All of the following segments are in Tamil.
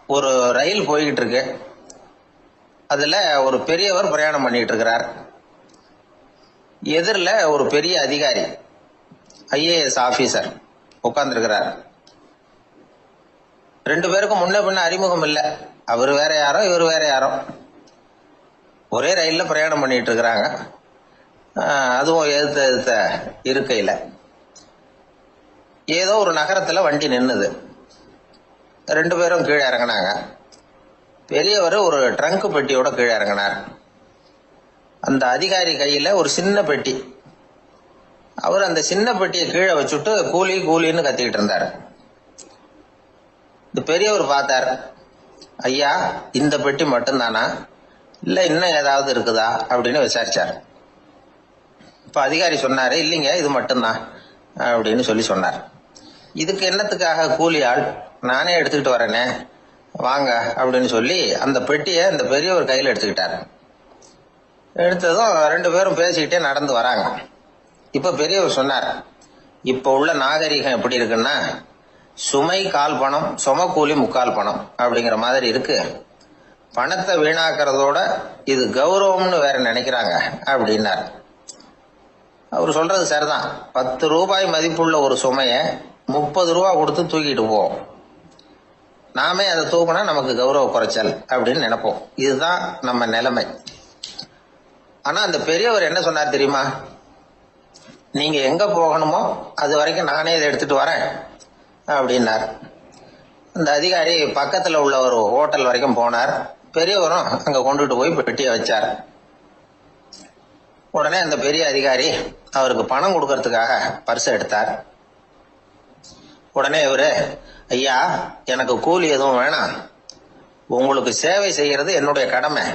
ஒரு ரயில் போய்கிட்டு இருக்கு. அதுல ஒரு பெரியவர் பிரயாணம் பண்ணிட்டு இருக்கிறார். எதிரில் ஒரு பெரிய அதிகாரி, ஐஏஎஸ் ஆபீசர் உட்கார்ந்துருக்கிறார். ரெண்டு பேருக்கும் முன்ன பின்ன அறிமுகம் இல்லை. அவர் வேற யாரோ, இவர் வேற யாரோ. ஒரே ரயில்ல பிரயாணம் பண்ணிட்டு இருக்கிறாங்க. அதுவும் எதிர்த்த இருக்கையில ஏதோ ஒரு நகரத்துல வண்டி நின்னுது. ரெண்டு பேரும் கீழே இறங்கினாங்க. பெரியவர் ஒரு ட்ரங்க் பெட்டியோட கீழே இறங்கினார். அந்த அதிகாரி கையில ஒரு சின்ன பெட்டி. அவர் அந்த சின்ன பெட்டியை கீழே வச்சுட்டு கூலி கூலின்னு கத்திக்கிட்டு இருந்தார். இந்த பெரியவர் பார்த்தார். ஐயா, இந்த பெட்டி மட்டும்தானா, இல்ல இன்னும் ஏதாவது இருக்குதா அப்படின்னு விசாரிச்சார். இப்ப அதிகாரி சொன்னாரு, இல்லைங்க இது மட்டும்தான் அப்படின்னு சொன்னார். இதுக்கு என்னத்துக்காக கூலி ஆள், நானே எடுத்துக்கிட்டு வரேனே, வாங்க அப்படின்னு சொல்லி அந்த பெட்டியை அந்த பெரியவர் கையில் எடுத்துக்கிட்டார். எடுத்ததும் ரெண்டு பேரும் பேசிக்கிட்டே நடந்து வராங்க. இப்ப பெரியவர் சொன்னார், இப்ப உள்ள நாகரிகம் எப்படி இருக்குன்னா, சுமை கால் பணம், சும கூலி முக்கால் பணம் அப்படிங்கிற மாதிரி இருக்கு. பணத்தை வீணாக்கிறதோட இது கௌரவம்னு வேற நினைக்கிறாங்க அப்படின்னார். அவர் சொல்றது சரிதான். 10 ரூபாய் மதிப்புள்ள ஒரு சுமைய 30 ரூபா கொடுத்து தூக்கிட்டு போவோம். நாமே அதை தூக்கினா நமக்கு கௌரவ குறைச்சல் அப்படின்னு நினைப்போம். இதுதான் நம்ம நிலைமை. ஆனா அந்த பெரியவர் என்ன சொன்னார் தெரியுமா, நீங்க எங்க போகணுமோ அது வரைக்கும் நானே இதை எடுத்துட்டு வரேன் அப்படின்னார். அந்த அதிகாரி பக்கத்துல உள்ள ஒரு ஹோட்டல் வரைக்கும் போனார். பெரியவரும் அங்க கொண்டுட்டு போய் பெட்டியை வச்சார். உடனே அந்த பெரிய அதிகாரி அவருக்கு பணம் கொடுக்கறதுக்காக பர்ஸ் எடுத்தார். உடனே இவரு, ஐயா எனக்கு கூலி எதுவும் வேணாம், உங்களுக்கு சேவை செய்யறது என்னுடைய கடமை.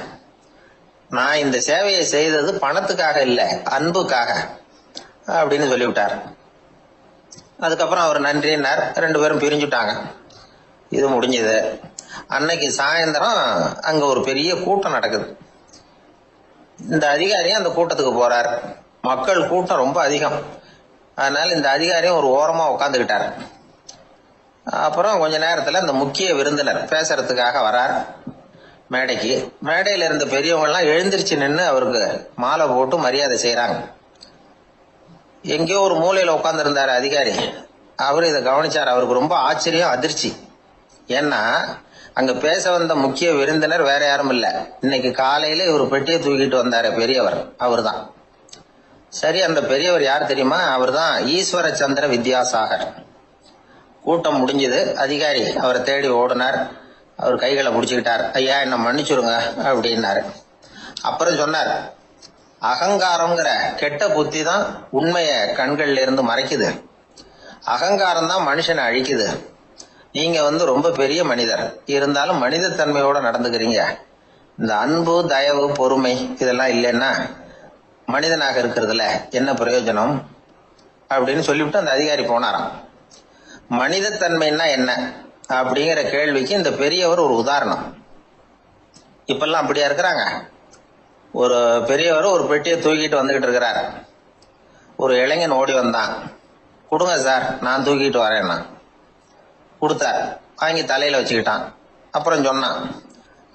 நான் இந்த சேவையை செய்தது பணத்துக்காக இல்லை, அன்புக்காக அப்படின்னு சொல்லிவிட்டார். அதுக்கப்புறம் அவர் நன்றினார். ரெண்டு பேரும் பிரிஞ்சுட்டாங்க. இது முடிஞ்சது. அன்னைக்கு சாயந்தரம் அங்க ஒரு பெரிய கூட்டம் நடக்குது. இந்த அதிகாரியும் அந்த கூட்டத்துக்கு போறார். மக்கள் கூட்டம் ரொம்ப அதிகம். அதனால இந்த அதிகாரியும் ஒரு ஓரமா உட்காந்துக்கிட்டார். அப்புறம் கொஞ்ச நேரத்துல இந்த முக்கிய விருந்தினர் பேசுறதுக்காக வரார் மேடைக்கு. மேடையில இருந்த பெரியவங்க எல்லாம் எழுந்திருச்சு நின்று அவருக்கு மாலை போட்டு மரியாதை செய்யறாங்க. எங்கேயோ ஒரு மூலையில உட்கார்ந்து இருந்தாரு அதிகாரி. அவரு இதை கவனிச்சார். அவருக்கு ரொம்ப ஆச்சரியம், அதிர்ச்சி. ஏன்னா அங்க பேச வந்த முக்கிய விருந்தினர் வேற யாரும் இல்ல, இன்னைக்கு காலையில இவர் பெட்டியை தூக்கிட்டு வந்தாரு பெரியவர், அவர் தான். சரி, அந்த பெரியவர் யார் தெரியுமா, அவர் தான் ஈஸ்வர சந்திர வித்யாசாகர். கூட்டம் முடிஞ்சது. அதிகாரி அவரை தேடி ஓடினார். அவர் கைகளை பிடிச்சுக்கிட்டார். ஐயா என்ன மன்னிச்சுருங்க அப்படின்னாரு. அப்புறம் சொன்னார், அகங்காரம்ங்கிற கெட்ட புத்தி தான் உண்மைய கண்கள்ல இருந்து மறைக்குது. அகங்காரம் தான் மனுஷனை அழிக்குது. நீங்க ரொம்ப பெரிய மனிதர், இருந்தாலும் மனிதத்தன்மையோட நடந்துக்கிறீங்க. இந்த அன்பு, தயவு, பொறுமை இதெல்லாம் இல்லைன்னா மனிதனாக இருக்கிறதுல என்ன பிரயோஜனம் அப்படின்னு சொல்லிவிட்டு அந்த அதிகாரி போனாராம். மனிதத்தன்மைன்னா என்ன அப்படிங்கிற கேள்விக்கு இந்த பெரியவர் ஒரு உதாரணம். இப்பெல்லாம் அப்படியா இருக்கிறாங்க. ஒரு பெரியவர் ஒரு பெட்டியை தூக்கிட்டு வந்துகிட்டு இருக்கிறார். ஒரு இளைஞன் ஓடி வந்தான். கொடுங்க சார், நான் தூக்கிட்டு வரேன்னா. கொடுத்தார். வாங்கி தலையில வச்சுக்கிட்டான். அப்புறம் சொன்னான்,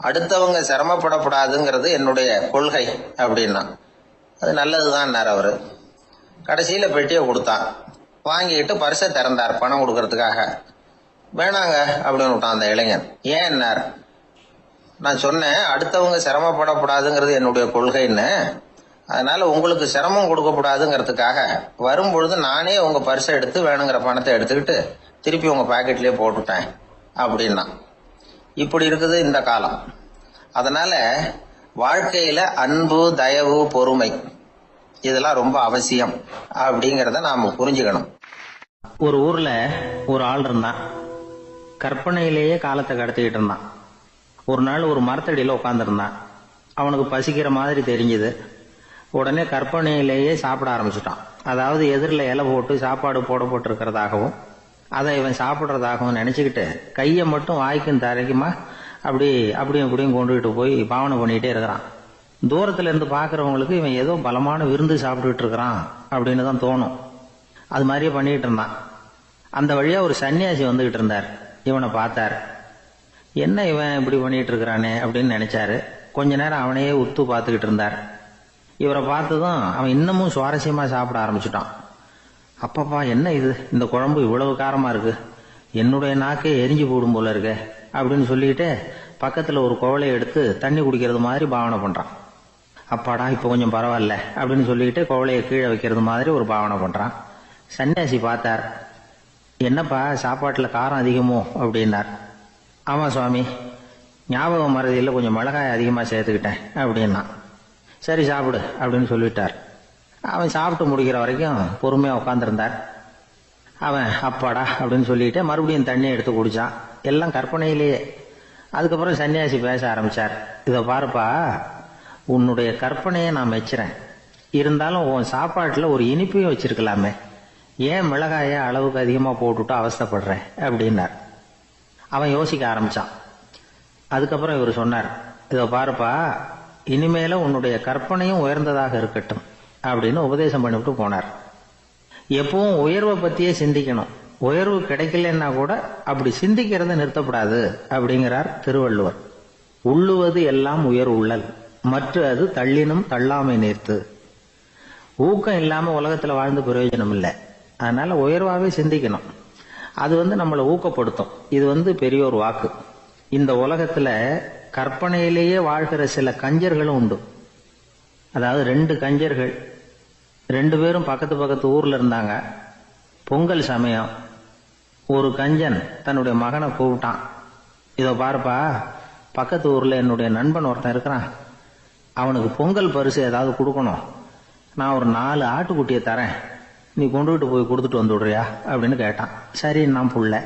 அடுத்தவங்க சிரமப்படக்கூடாதுங்கிறது என்னுடைய கொள்கை அப்படின்னா. அது நல்லதுதான் அவரு. கடைசியில பெட்டியை கொடுத்தான். வாங்கிட்டு பரிசை திறந்தார் பணம் கொடுக்கறதுக்காக. வேணாங்க அப்படின்னு விட்டான் அந்த இளைஞன். ஏன்? நான் சொன்னேன் அடுத்தவங்க சிரமப்படக்கூடாதுங்கிறது என்னுடைய கொள்கைன்னு. அதனால உங்களுக்கு சிரமம் கொடுக்கக்கூடாதுங்கிறதுக்காக வரும்பொழுது நானே உங்க பரிசை எடுத்து வேணுங்கிற பணத்தை எடுத்துக்கிட்டு திருப்பி உங்க பாக்கெட்லயே போட்டுட்டேன் அப்படின்னா. இப்படி இருக்குது இந்த காலம். அதனால வாழ்க்கையில அன்பு, தயவு, பொறுமை இதெல்லாம் ரொம்ப அவசியம் அப்படிங்கறத நாம புரிஞ்சுக்கணும். ஒரு ஊர்ல ஒரு ஆள் இருந்தான். கற்பனையிலேயே காலத்தை கடத்திக்கிட்டு இருந்தான். ஒரு நாள் ஒரு மரத்தடியில உட்காந்துருந்தான். அவனுக்கு பசிக்கிற மாதிரி தெரிஞ்சது. உடனே கற்பனையிலேயே சாப்பிட ஆரம்பிச்சுட்டான். அதாவது எதிரில் இலை போட்டு சாப்பாடு போடப்பட்டிருக்கிறதாகவும் அதை இவன் சாப்பிட்றதாகவும் நினைச்சுக்கிட்டு கையை மட்டும் வாய்க்கும் தரைக்குமா அப்படியும் இப்படியும் கொண்டுகிட்டு போய் பாவனை பண்ணிக்கிட்டே இருக்கிறான். தூரத்துல இருந்து பாக்குறவங்களுக்கு இவன் ஏதோ பலமான விருந்து சாப்பிட்டுட்டு இருக்கிறான் அப்படின்னு தான் தோணும். அது மாதிரியே பண்ணிட்டு இருந்தான். அந்த வழியா ஒரு சன்னியாசி வந்துகிட்டு இருந்தார். இவனை பார்த்தார். என்ன இவன் இப்படி பண்ணிட்டு இருக்கிறானே அப்படின்னு நினைச்சாரு. கொஞ்ச நேரம் அவனையே உத்து பார்த்துக்கிட்டு இருந்தார். இவரை பார்த்ததும் அவன் இன்னமும் சுவாரஸ்யமா சாப்பிட ஆரம்பிச்சுட்டான். அப்பப்பா என்ன இது, இந்த குழம்பு இவ்வளவு காரமா இருக்கு, என்னுடைய நாக்கே எரிஞ்சு போடும் போல இருக்க அப்படின்னு சொல்லிட்டு பக்கத்துல ஒரு குவளையை எடுத்து தண்ணி குடிக்கிறது மாதிரி பாவனை பண்றான். அப்பாடா இப்ப கொஞ்சம் பரவாயில்ல அப்படின்னு சொல்லிட்டு குவளையை கீழே வைக்கிறது மாதிரி ஒரு பாவனை பண்றான். சன்னியாசி பார்த்தார். என்னப்பா சாப்பாட்டுல காரம் அதிகமோ அப்படின்னார். ஆமா சுவாமி, ஞாபகம் மறதியில் கொஞ்சம் மிளகாய் அதிகமா சேர்த்துக்கிட்டேன் அப்படின்னா. சரி சாப்பிடு அப்படின்னு சொல்லிட்டார். அவன் சாப்பிட்டு முடிக்கிற வரைக்கும் பொறுமையா உட்காந்துருந்தார். அவன் அப்பாடா அப்படின்னு சொல்லிட்டு மறுபடியும் தண்ணி எடுத்து குடிச்சான். எல்லாம் கற்பனையிலேயே. அதுக்கப்புறம் சன்னியாசி பேச ஆரம்பிச்சார். இதை பாருப்பா, உன்னுடைய கற்பனையை நான் மெச்சுறேன். இருந்தாலும் உன் சாப்பாட்டுல ஒரு இனிப்பையும் வச்சிருக்கலாமே, ஏன் மிளகாய அளவுக்கு அதிகமா போட்டுட்டு அவஸ்தைப்படுறேன் அப்படின்னார். அவன் யோசிக்க ஆரம்பிச்சான். அதுக்கப்புறம் இவர் சொன்னார், இதை பாருப்பா, இனிமேல உன்னுடைய கற்பனையும் உயர்ந்ததாக இருக்கட்டும் அப்படின்னு உபதேசம் பண்ணிவிட்டு போனார். எப்பவும் உயர்வை பத்தியே சிந்திக்கணும். உயர்வு கிடைக்கலன்னா கூட அப்படி சிந்திக்கிறத நிறுத்தப்படாது அப்படிங்கிறார் திருவள்ளுவர். உள்ளுவது எல்லாம் உயர் உள்ளல், மற்ற அது தள்ளினும் தள்ளாமை நேர்த்து. ஊக்கம் இல்லாம உலகத்துல வாழ்ந்து பிரயோஜனம் இல்லை. அதனால உயர்வாவே சிந்திக்கணும். அது நம்மளை ஊக்கப்படுத்தும். இது பெரியோர் வாக்கு. இந்த உலகத்துல கற்பனையிலேயே வாழ்கிற சில கஞ்சர்களும் உண்டு. அதாவது 2 கஞ்சர்கள் 2 பேரும் பக்கத்து பக்கத்து ஊர்ல இருந்தாங்க. பொங்கல் சமயம் ஒரு கஞ்சன் தன்னுடைய மகனை கூப்பிட்டான். இதோ பாருப்பா, பக்கத்து ஊர்ல என்னுடைய நண்பன் ஒருத்தன் இருக்கிறான், அவனுக்கு பொங்கல் பரிசு ஏதாவது கொடுக்கணும். நான் ஒரு 4 ஆட்டுக்குட்டியை தரேன், நீ கொண்டுகிட்டு போய் கொடுத்துட்டு வந்து விடுறியா அப்படின்னு கேட்டான். சரி நான் புள்ள,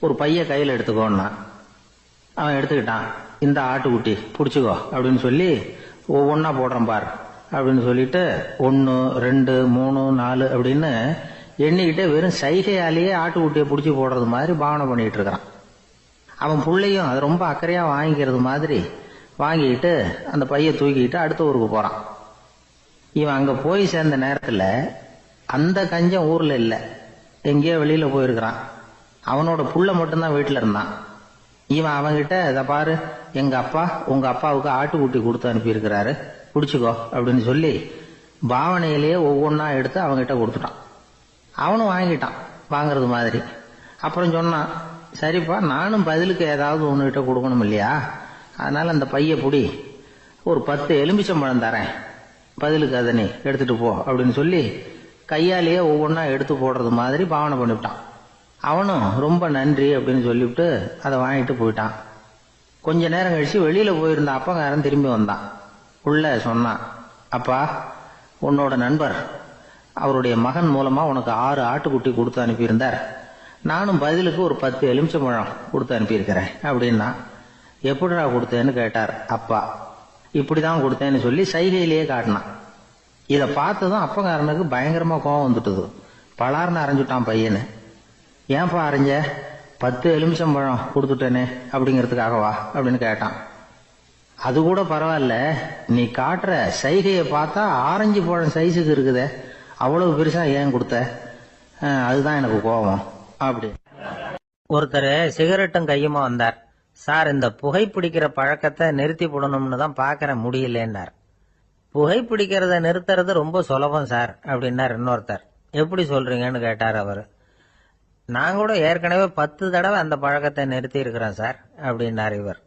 ஒரு பைய கையில் எடுத்துக்கோன்னா. அவன் எடுத்துக்கிட்டான். இந்த ஆட்டுக்குட்டி பிடிச்சிக்கோ அப்படின்னு சொல்லி ஒவ்வொன்னா போடுறேன் பார் அப்படின்னு சொல்லிட்டு 1 2 3 4 அப்படின்னு எண்ணிக்கிட்டே வெறும் சைகையாலேயே ஆட்டுக்குட்டியை பிடிச்சி போடுறது மாதிரி பாவனை பண்ணிட்டு இருக்கிறான். அவன் பிள்ளையும் அது ரொம்ப அக்கறையா வாங்கிக்கிறது மாதிரி வாங்கிக்கிட்டு அந்த பைய தூக்கிக்கிட்டு அடுத்த ஊருக்கு போறான். இவன் அங்க போய் சேர்ந்த நேரத்துல அந்த கஞ்சன் ஊர்ல இல்ல, எங்கேயோ வெளியில போயிருக்கிறான். அவனோட புள்ள மட்டும்தான் வீட்டுல இருந்தான். இவன் அவன்கிட்ட, இதை பாரு, எங்க அப்பா உங்க அப்பாவுக்கு ஆட்டுக்குட்டி கொடுத்து அனுப்பியிருக்கிறாரு, பிடிச்சிக்கோ அப்படின்னு சொல்லி பாவனையிலேயே ஒவ்வொன்னா எடுத்து அவன்கிட்ட கொடுத்துட்டான். அவனும் வாங்கிட்டான் வாங்குறது மாதிரி. அப்புறம் சொன்னான், சரிப்பா நானும் பதிலுக்கு ஏதாவது ஒன்னுகிட்ட கொடுக்கணும் இல்லையா, அதனால அந்த பைய புடி, ஒரு 10 எலுமிச்சம்பழம் தரேன், பதிலுக்கு அதை நீ எடுத்துட்டு போ அப்படின்னு சொல்லி கையாலேயே ஒவ்வொன்னா எடுத்து போடுறது மாதிரி பாவனை பண்ணிவிட்டான். அவனும் ரொம்ப நன்றி அப்படின்னு சொல்லிவிட்டு அதை வாங்கிட்டு போயிட்டான். கொஞ்ச நேரம் கழிச்சு வெளியில போயிருந்த அப்பங்காரன் திரும்பி வந்தான். உள்ள சொன்னான், அப்பா உன்னோட நண்பர் அவருடைய மகன் மூலமா உனக்கு 6 ஆட்டுக்குட்டி கொடுத்து அனுப்பியிருந்தார், நானும் பதிலுக்கு ஒரு 10 எலுமிச்சம்பழம் கொடுத்து அனுப்பியிருக்கிறேன் அப்படின்னா. எப்படிடா கொடுத்தேன்னு கேட்டார் அப்பா. இப்படிதான் கொடுத்தேன்னு சொல்லி சைகையிலேயே காட்டினான். இதை பார்த்ததும் அப்பங்காரனுக்கு பயங்கரமா கோபம் வந்துட்டுது. பலார்னு அரைஞ்சுட்டான் பையனு. ஏன்பா அரைஞ்ச, 10 எலுமிச்சம்பழம் கொடுத்துட்டேனே அப்படிங்கிறதுக்காகவா அப்படின்னு கேட்டான். அது கூட பரவாயில்ல, நீ காட்டுற சைகையை பார்த்தா ஆரஞ்சு பழம் சைஸுக்கு இருக்குதே, அவ்வளவு பெருசா ஏன் கொடுத்த, அதுதான் எனக்கு கோபம் அப்படி. ஒருத்தர் சிகரெட்டும் கையுமா வந்தார். சார், இந்த புகைப்பிடிக்கிற பழக்கத்தை நிறுத்தி போடணும்னு தான் பாக்கிறேன், முடியலன்னார். புகைப்பிடிக்கிறத நிறுத்துறது ரொம்ப சுலபம் சார் அப்படின்னார் இன்னொருத்தர். எப்படி சொல்றீங்கன்னு கேட்டார் அவரு. நான் கூட ஏற்கனவே 10 தடவை அந்த பழக்கத்தை நிறுத்தி இருக்கிறேன் சார் அப்படின்னார் இவர்.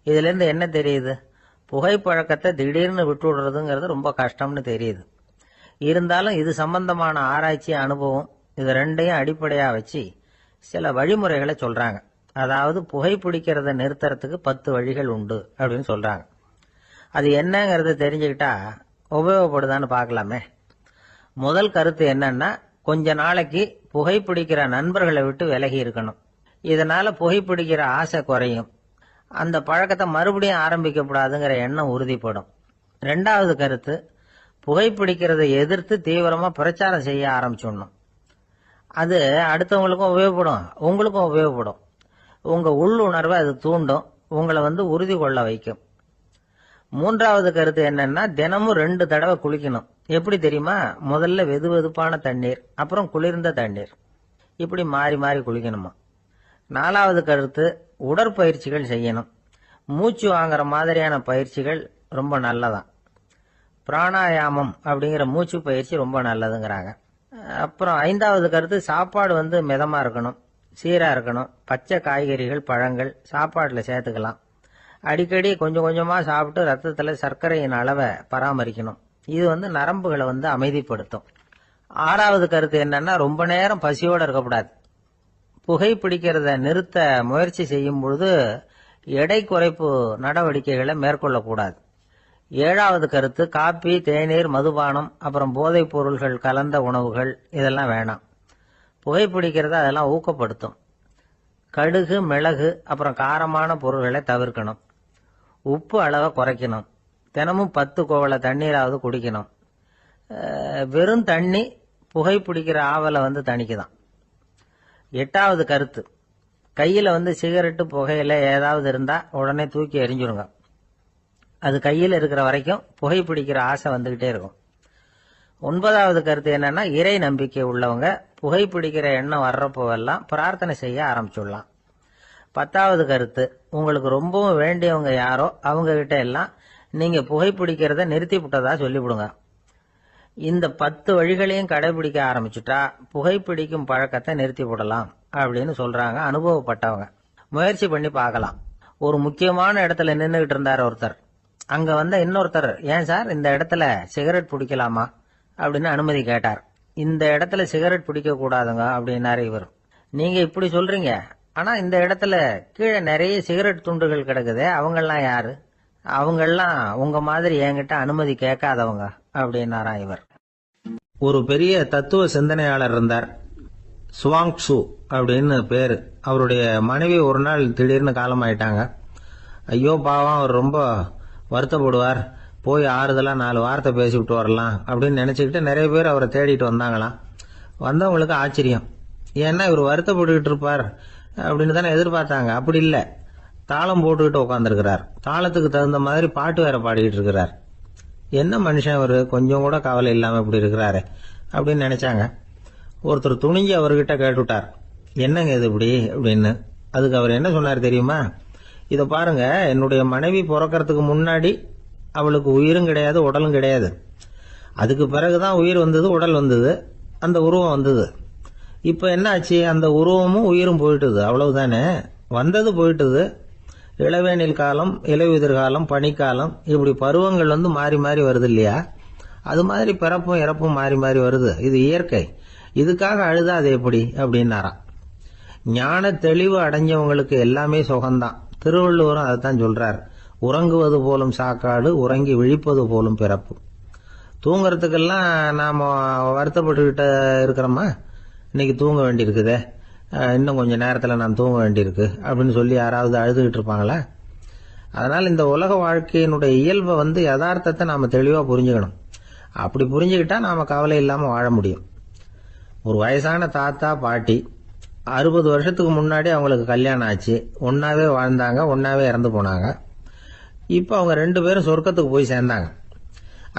இதுல இருந்து என்ன தெரியுது, புகைப்பழக்கத்தை திடீர்னு விட்டு விடுறதுங்கிறது ரொம்ப கஷ்டம்னு தெரியுது. இருந்தாலும் இது சம்பந்தமான ஆராய்ச்சி, அனுபவம், இது 2ஐயும் அடிப்படையா வச்சு சில வழிமுறைகளை சொல்றாங்க. அதாவது புகைப்பிடிக்கிறத நிறுத்துறதுக்கு 10 வழிகள் உண்டு அப்படின்னு சொல்றாங்க. அது என்னங்கிறத தெரிஞ்சுக்கிட்டா உபயோகப்படுதான்னு பார்க்கலாமே. முதல் கருத்து என்னன்னா, கொஞ்ச நாளைக்கு புகைப்பிடிக்கிற நண்பர்களை விட்டு விலகி இருக்கணும். இதனால புகைப்பிடிக்கிற ஆசை குறையும், அந்த பழக்கத்தை மறுபடியும் ஆரம்பிக்கப்படாதுங்கிற எண்ணம் உறுதிப்படும். 2வது கருத்து, புகைப்பிடிக்கிறதை எதிர்த்து தீவிரமா பிரச்சாரம் செய்ய ஆரம்பிச்சிடணும். அது அடுத்தவங்களுக்கும் உபயோகப்படும், உங்களுக்கும் உபயோகப்படும். உங்க உள்ளுணர்வை அது தூண்டும், உங்களை உறுதி கொள்ள வைக்கும். 3வது கருத்து என்னன்னா, தினமும் 2 தடவை குளிக்கணும். எப்படி தெரியுமா, முதல்ல வெது வெதுப்பான தண்ணீர், அப்புறம் குளிர்ந்த தண்ணீர், இப்படி மாறி மாறி குளிக்கணுமா. 4வது கருத்து, உடற்பயிற்சிகள் செய்யணும். மூச்சு வாங்குற மாதிரியான பயிற்சிகள் ரொம்ப நல்லதான். பிராணாயாமம் அப்படிங்கிற மூச்சு பயிற்சி ரொம்ப நல்லதுங்கிறாங்க. அப்புறம் 5வது கருத்து, சாப்பாடு மிதமா இருக்கணும், சீரா இருக்கணும். பச்சை காய்கறிகள், பழங்கள் சாப்பாட்டில் சேர்த்துக்கலாம். அடிக்கடி கொஞ்சம் கொஞ்சமா சாப்பிட்டு ரத்தத்துல சர்க்கரையின் அளவை பராமரிக்கணும். இது நரம்புகளை அமைதிப்படுத்தும். 6வது கருத்து என்னன்னா, ரொம்ப நேரம் பசியோட இருக்கக்கூடாது. புகைப்பிடிக்கிறத நிறுத்த முயற்சி செய்யும் பொழுது எடை குறைப்பு நடவடிக்கைகளை மேற்கொள்ளக்கூடாது. 7வது கருத்து, காப்பி, தேநீர், மதுபானம், அப்புறம் போதைப் பொருள்கள் கலந்த உணவுகள் இதெல்லாம் வேணாம். புகைப்பிடிக்கிறத அதெல்லாம் ஊக்கப்படுத்தும். கடுகு, மிளகு, அப்புறம் காரமான பொருள்களை தவிர்க்கணும். உப்பு அளவை குறைக்கணும். தினமும் 10 குவளை தண்ணீராவது குடிக்கணும். வெறும் தண்ணி புகைப்பிடிக்கிற ஆவலை தணிக்குதான். 8வது கருத்து, கையில சிகரெட்டு, புகையில ஏதாவது இருந்தா உடனே தூக்கி எறிஞ்சிருங்க. அது கையில் இருக்கிற வரைக்கும் புகைப்பிடிக்கிற ஆசை வந்துகிட்டே இருக்கும். 9வது கருத்து என்னன்னா, இறை நம்பிக்கை உள்ளவங்க புகைப்பிடிக்கிற எண்ணம் வர்றப்போவெல்லாம் பிரார்த்தனை செய்ய ஆரம்பிச்சுடலாம். 10வது கருத்து, உங்களுக்கு ரொம்பவும் வேண்டியவங்க யாரோ அவங்க கிட்ட எல்லாம் நீங்க புகைப்பிடிக்கிறத நிறுத்தி விட்டதா சொல்லிவிடுங்க. இந்த 10 வழிகளையும் கடைபிடிக்க ஆரம்பிச்சுட்டா புகைப்பிடிக்கும் பழக்கத்தை நிறுத்தி விடலாம் அப்படின்னு சொல்றாங்க அனுபவப்பட்டவங்க. முயற்சி பண்ணி பார்க்கலாம். ஒரு முக்கியமான இடத்துல நின்றுகிட்டு இருந்தார் ஒருத்தர். அங்க இன்னொருத்தர், ஏன் சார் இந்த இடத்துல சிகரெட் பிடிக்கலாமா அப்படின்னு அனுமதி கேட்டார். இந்த இடத்துல சிகரெட் பிடிக்க கூடாதுங்க அப்படின்னாரு இவர். நீங்க இப்படி சொல்றீங்க, ஆனா இந்த இடத்துல கீழே நிறைய சிகரெட் துண்டுகள் கிடக்குது, அவங்கெல்லாம் யாரு? அவங்கெல்லாம் உங்க மாதிரி என்கிட்ட அனுமதி கேட்காதவங்க அப்படின்னாரா இவர். ஒரு பெரிய தத்துவ சிந்தனையாளர் இருந்தார், சுவாங்சு அப்படின்னு பேரு. அவருடைய மனைவி ஒரு நாள் திடீர்னு காலமாயிட்டாங்க. ஐயோ பாவம், அவர் ரொம்ப வருத்தப்படுவார், போய் ஆறுதலா 4 வார்த்தை பேசிவிட்டு வரலாம் அப்படின்னு நினைச்சுக்கிட்டு நிறைய பேர் அவரை தேடிட்டு வந்தாங்களாம். வந்தவங்களுக்கு ஆச்சரியம், ஏன்னா இவர் வருத்தப்பட்டுக்கிட்டு இருப்பார் அப்படின்னு தானே எதிர்பார்த்தாங்க. அப்படி இல்லை, தாளம் போட்டுக்கிட்டு உட்காந்துருக்கிறார். தாளத்துக்கு தகுந்த மாதிரி பாட்டு வேற பாடிக்கிட்டு இருக்கிறார். என்ன மனுஷன் அவரு, கொஞ்சம் கூட கவலை இல்லாம இப்படி இருக்கிறாரு அப்படின்னு நினைச்சாங்க. ஒருத்தர் துணிஞ்சு அவர்கிட்ட கேட்டுவிட்டார், என்னங்க இது இப்படி அப்படின்னு. அதுக்கு அவர் என்ன சொன்னார் தெரியுமா? இதை பாருங்க, என்னுடைய மனைவி பிறக்கிறதுக்கு முன்னாடி அவளுக்கு உயிரும் கிடையாது, உடலும் கிடையாது. அதுக்கு பிறகுதான் உயிர் வந்தது, உடல் வந்தது, அந்த உருவம் வந்தது. இப்ப என்ன ஆச்சு? அந்த உருவமும் உயிரும் போயிட்டுது, அவ்வளவுதானே. வந்தது போயிட்டுது. இளவேனில் காலம், இலையுதிர் காலம், பனிக்காலம், இப்படி பருவங்கள் மாறி மாறி வருது இல்லையா? அது மாதிரி பிறப்பும் இறப்பும் மாறி மாறி வருது. இது இயற்கை. இதுக்காக அழுதா அது எப்படி அப்படின்னாராம். ஞான தெளிவு அடைஞ்சவங்களுக்கு எல்லாமே சுகம்தான். திருவள்ளுவரும் அதைத்தான் சொல்றார், உறங்குவது போலும் சாக்காடு, உறங்கி விழிப்பது போலும் பிறப்பு. தூங்கறதுக்கெல்லாம் நாம வருத்தப்பட்டுக்கிட்ட இருக்கிறோமா? இன்னைக்கு தூங்க வேண்டியிருக்குதே, இன்னும் கொஞ்சம் நேரத்தில் நான் தூங்க வேண்டியிருக்கு அப்படின்னு சொல்லி யாராவது அழுதுகிட்டு இருப்பாங்களா? அதனால் இந்த உலக வாழ்க்கையினுடைய இயல்பை யதார்த்தத்தை நாம தெளிவாக புரிஞ்சுக்கணும். அப்படி புரிஞ்சுக்கிட்டா நாம கவலை இல்லாமல் வாழ முடியும். ஒரு வயசான தாத்தா பாட்டி 60 வருஷத்துக்கு முன்னாடி அவங்களுக்கு கல்யாணம் ஆச்சு. ஒன்னாவே வாழ்ந்தாங்க, ஒன்னாவே இறந்து போனாங்க. இப்போ அவங்க 2 பேரும் சொர்க்கத்துக்கு போய் சேர்ந்தாங்க.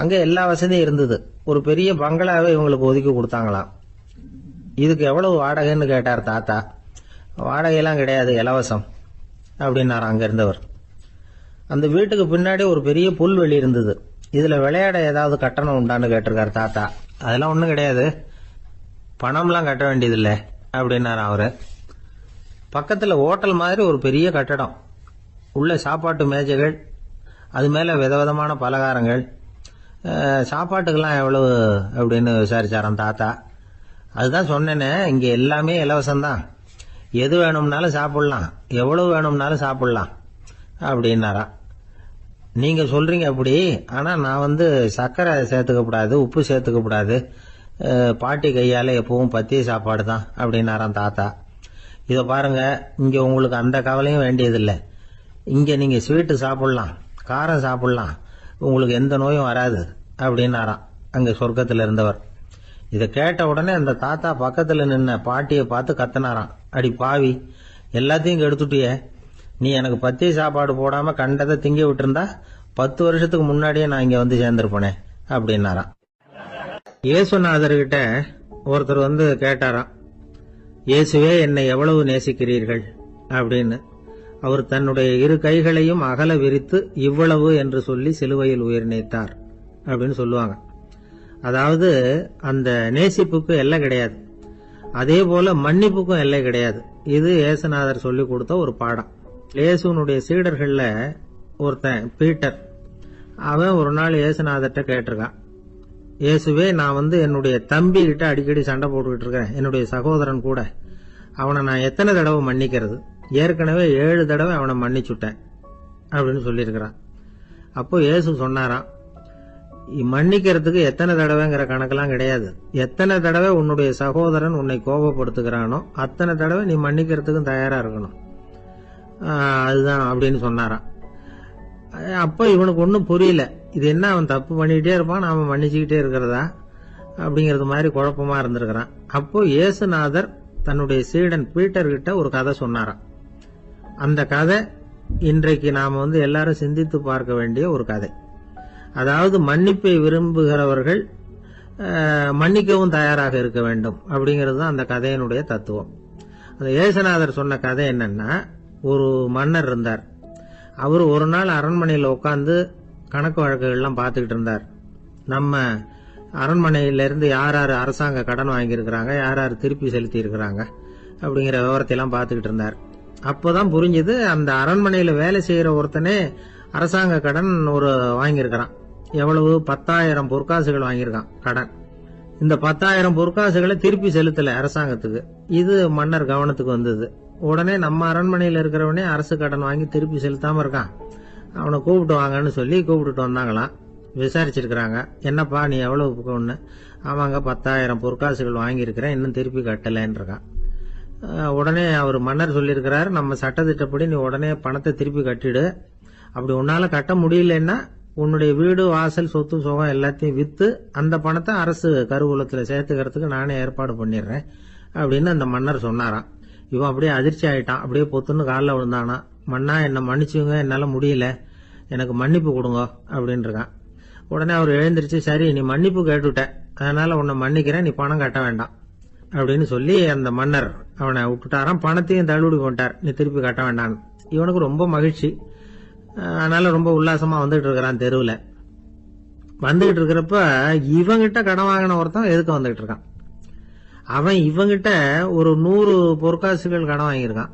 அங்கே எல்லா வசதியும் இருந்தது. ஒரு பெரிய பங்களாவே இவங்களுக்கு ஒதுக்கி கொடுத்தாங்களாம். இதுக்கு எவ்வளவு வாடகைன்னு கேட்டார் தாத்தா. வாடகையெல்லாம் கிடையாது, இலவசம் அப்படின்னார் அங்க இருந்தவர். அந்த வீட்டுக்கு பின்னாடி ஒரு பெரிய புல்வெளி இருந்தது. இதுல விளையாட ஏதாவது கட்டணம் உண்டான்னு கேட்டிருக்காரு தாத்தா. அதெல்லாம் ஒண்ணும் கிடையாது, பணம்லாம் கட்ட வேண்டியதில்லை அப்படின்னாரு அவரு. பக்கத்துல ஹோட்டல் மாதிரி ஒரு பெரிய கட்டடம், உள்ள சாப்பாட்டு மேஜைகள், அது மேல விதவிதமான பலகாரங்கள். சாப்பாட்டுக்கெல்லாம் எவ்வளவு அப்படின்னு விசாரிச்சாராம் தாத்தா. அதுதான் சொன்னேனே, இங்க எல்லாமே இலவசம்தான், எது வேணும்னாலும் சாப்பிடலாம், எவ்வளவு வேணும்னாலும் சாப்பிடலாம் அப்படின்னாரா. நீங்க சொல்றீங்க அப்படி, ஆனா நான் சர்க்கரை சேர்த்துக்க கூடாது, உப்பு சேர்த்துக்க கூடாது, பாட்டி கையால எப்பவும் பத்திய சாப்பாடு தான் அப்படின்னாராம் தாத்தா. இதை பாருங்க, இங்க உங்களுக்கு அந்த கவலையும் வேண்டியதில்லை. இங்க நீங்க ஸ்வீட்டு சாப்பிடலாம், காரம் சாப்பிடலாம், உங்களுக்கு எந்த நோயும் வராது அப்படின்னாராம் அங்க சொர்க்கத்துல இருந்தவர். இதை கேட்ட உடனே அந்த தாத்தா பக்கத்துல நின்ன பாட்டியை பார்த்து கத்தினாராம், அடி பாவி, எல்லாத்தையும் கெடுத்துட்டியே, நீ எனக்கு பத்திய சாப்பாடு போடாம கண்டதை திங்க விட்டுருந்தா 10 வருஷத்துக்கு முன்னாடியே நான் இங்க சேர்ந்திருப்பேனே அப்படின்னாராம். இயேசுநாதர்கிட்ட ஒருத்தர் கேட்டாராம், இயேசுவே என்னை எவ்வளவு நேசிக்கிறீர்கள் அப்படின்னு. அவர் தன்னுடைய இரு கைகளையும் அகல விரித்து இவ்வளவு என்று சொல்லி சிலுவையில் உயிர் நீத்தார் அப்படின்னு சொல்லுவாங்க. அதாவது அந்த நேசிப்புக்கு எல்லை கிடையாது, அதே போல மன்னிப்புக்கும் எல்லை கிடையாது. இது இயேசுநாதர் சொல்லி கொடுத்த ஒரு பாடம். இயேசுனுடைய சீடர்கள்ல ஒருத்தன் பீட்டர், அவன் ஒரு நாள் இயேசுநாதர்கிட்ட கேட்டிருக்கான், இயேசுவே, நான் என்னுடைய தம்பி கிட்ட அடிக்கடி சண்டை போட்டுக்கிட்டு இருக்கிறேன், என்னுடைய சகோதரன் கூட, அவனை நான் எத்தனை தடவை மன்னிக்கிறது? ஏற்கனவே 7 தடவை அவனை மன்னிச்சுட்டேன் அப்படின்னு சொல்லியிருக்கிறான். அப்போ இயேசு சொன்னாராம், மன்னிக்கிறதுக்கு எத்தனை தடவைங்கிற கணக்கெல்லாம் கிடையாது, எத்தனை தடவை உன்னுடைய சகோதரன் உன்னை கோபப்படுத்துகிறானோ அத்தனை தடவை நீ மன்னிக்கிறதுக்கும் தயாரா இருக்கணும், அதுதான் அப்படின்னு சொன்னாராம். அப்ப இவனுக்கு ஒன்னும் புரியல, இது என்ன அவன் தப்பு பண்ணிக்கிட்டே இருப்பான், நாம மன்னிச்சுக்கிட்டே இருக்கிறதா அப்படிங்கறது மாதிரி குழப்பமா இருந்திருக்கிறான். அப்போ இயேசுநாதர் தன்னுடைய சீடன் பீட்டர் கிட்ட ஒரு கதை சொன்னாராம். அந்த கதை இன்றைக்கு நாம எல்லாரும் சிந்தித்து பார்க்க வேண்டிய ஒரு கதை. அதாவது மன்னிப்பை விரும்புகிறவர்கள் மன்னிக்கவும் தயாராக இருக்க வேண்டும் அப்படிங்கிறது தான் அந்த கதையினுடைய தத்துவம். அந்த இயேசுநாதர் சொன்ன கதை என்னன்னா, ஒரு மன்னர் இருந்தார். அவர் ஒரு நாள் அரண்மனையில் உட்கார்ந்து கணக்கு வழக்குகள்லாம் பார்த்துக்கிட்டு இருந்தார். நம்ம அரண்மனையிலிருந்து யார் யார் அரசாங்க கடன் வாங்கியிருக்கிறாங்க, யார் யார் திருப்பி செலுத்தி இருக்கிறாங்க அப்படிங்கிற விவரத்தை எல்லாம் பார்த்துக்கிட்டு இருந்தார். அப்போதான் புரிஞ்சது, அந்த அரண்மனையில வேலை செய்யற ஒருத்தனே அரசாங்க கடன் ஒரு வாங்கியிருக்கிறான். எவ்வளவு? 10,000 பொற்காசுகள் வாங்கியிருக்கான் கடன். இந்த 10,000 பொற்காசுகளை திருப்பி செலுத்தல அரசாங்கத்துக்கு. இது மன்னர் கவனத்துக்கு வந்தது. உடனே நம்ம அரண்மனையில இருக்கிறவனே அரசு கடன் வாங்கி திருப்பி செலுத்தாம இருக்கான், அவனை கூப்பிட்டு வாங்கன்னு சொல்லி கூப்பிட்டுட்டு வந்தாங்களாம். விசாரிச்சிருக்கிறாங்க, என்னப்பா நீ எவ்வளவு ஒண்ணு? ஆமாங்க, 10,000 பொற்காசுகள் வாங்கியிருக்கிறேன், இன்னும் திருப்பி கட்டலன்னு இருக்கான். உடனே அவர் மன்னர் சொல்லியிருக்கிறாரு, நம்ம சட்டத்திட்டப்படி நீ உடனே பணத்தை திருப்பி கட்டிடு, அப்படி உன்னால கட்ட முடியலன்னா உன்னுடைய வீடு வாசல் சொத்து சுகம் எல்லாத்தையும் வித்து அந்த பணத்தை அரசு கருவூலத்துல சேர்த்துக்கிறதுக்கு நானே ஏற்பாடு பண்ணிடுறேன் அப்படின்னு அந்த மன்னர் சொன்னாராம். இவன் அப்படியே அதிர்ச்சி ஆயிட்டான், அப்படியே பொத்துன்னு காலில் விழுந்தானா, மன்னா என்ன மன்னிச்சுங்க, என்னால முடியல, எனக்கு மன்னிப்பு கொடுங்க அப்படின்னு இருக்கான். உடனே அவர் எழுந்திருச்சு, சரி நீ மன்னிப்பு கேட்டுட்ட, அதனால உன்னை மன்னிக்கிறேன், நீ பணம் கட்ட வேண்டாம் அப்படின்னு சொல்லி அந்த மன்னர் அவனை விட்டுட்டாராம். பணத்தையும் தள்ளுபடி பண்ணிட்டார், நீ திருப்பி கட்ட வேண்டாம். இவனுக்கு ரொம்ப மகிழ்ச்சி, அதனால ரொம்ப உல்லாசமா வந்துட்டு இருக்கிறான். தெருவில் வந்துகிட்டு இருக்கிறப்ப இவங்கிட்ட கடன் வாங்கின ஒருத்தன் எதுக்கு வந்துகிட்டு இருக்கான். அவன் இவங்கிட்ட ஒரு 100 பொற்காசுகள் கடன் வாங்கியிருக்கான்.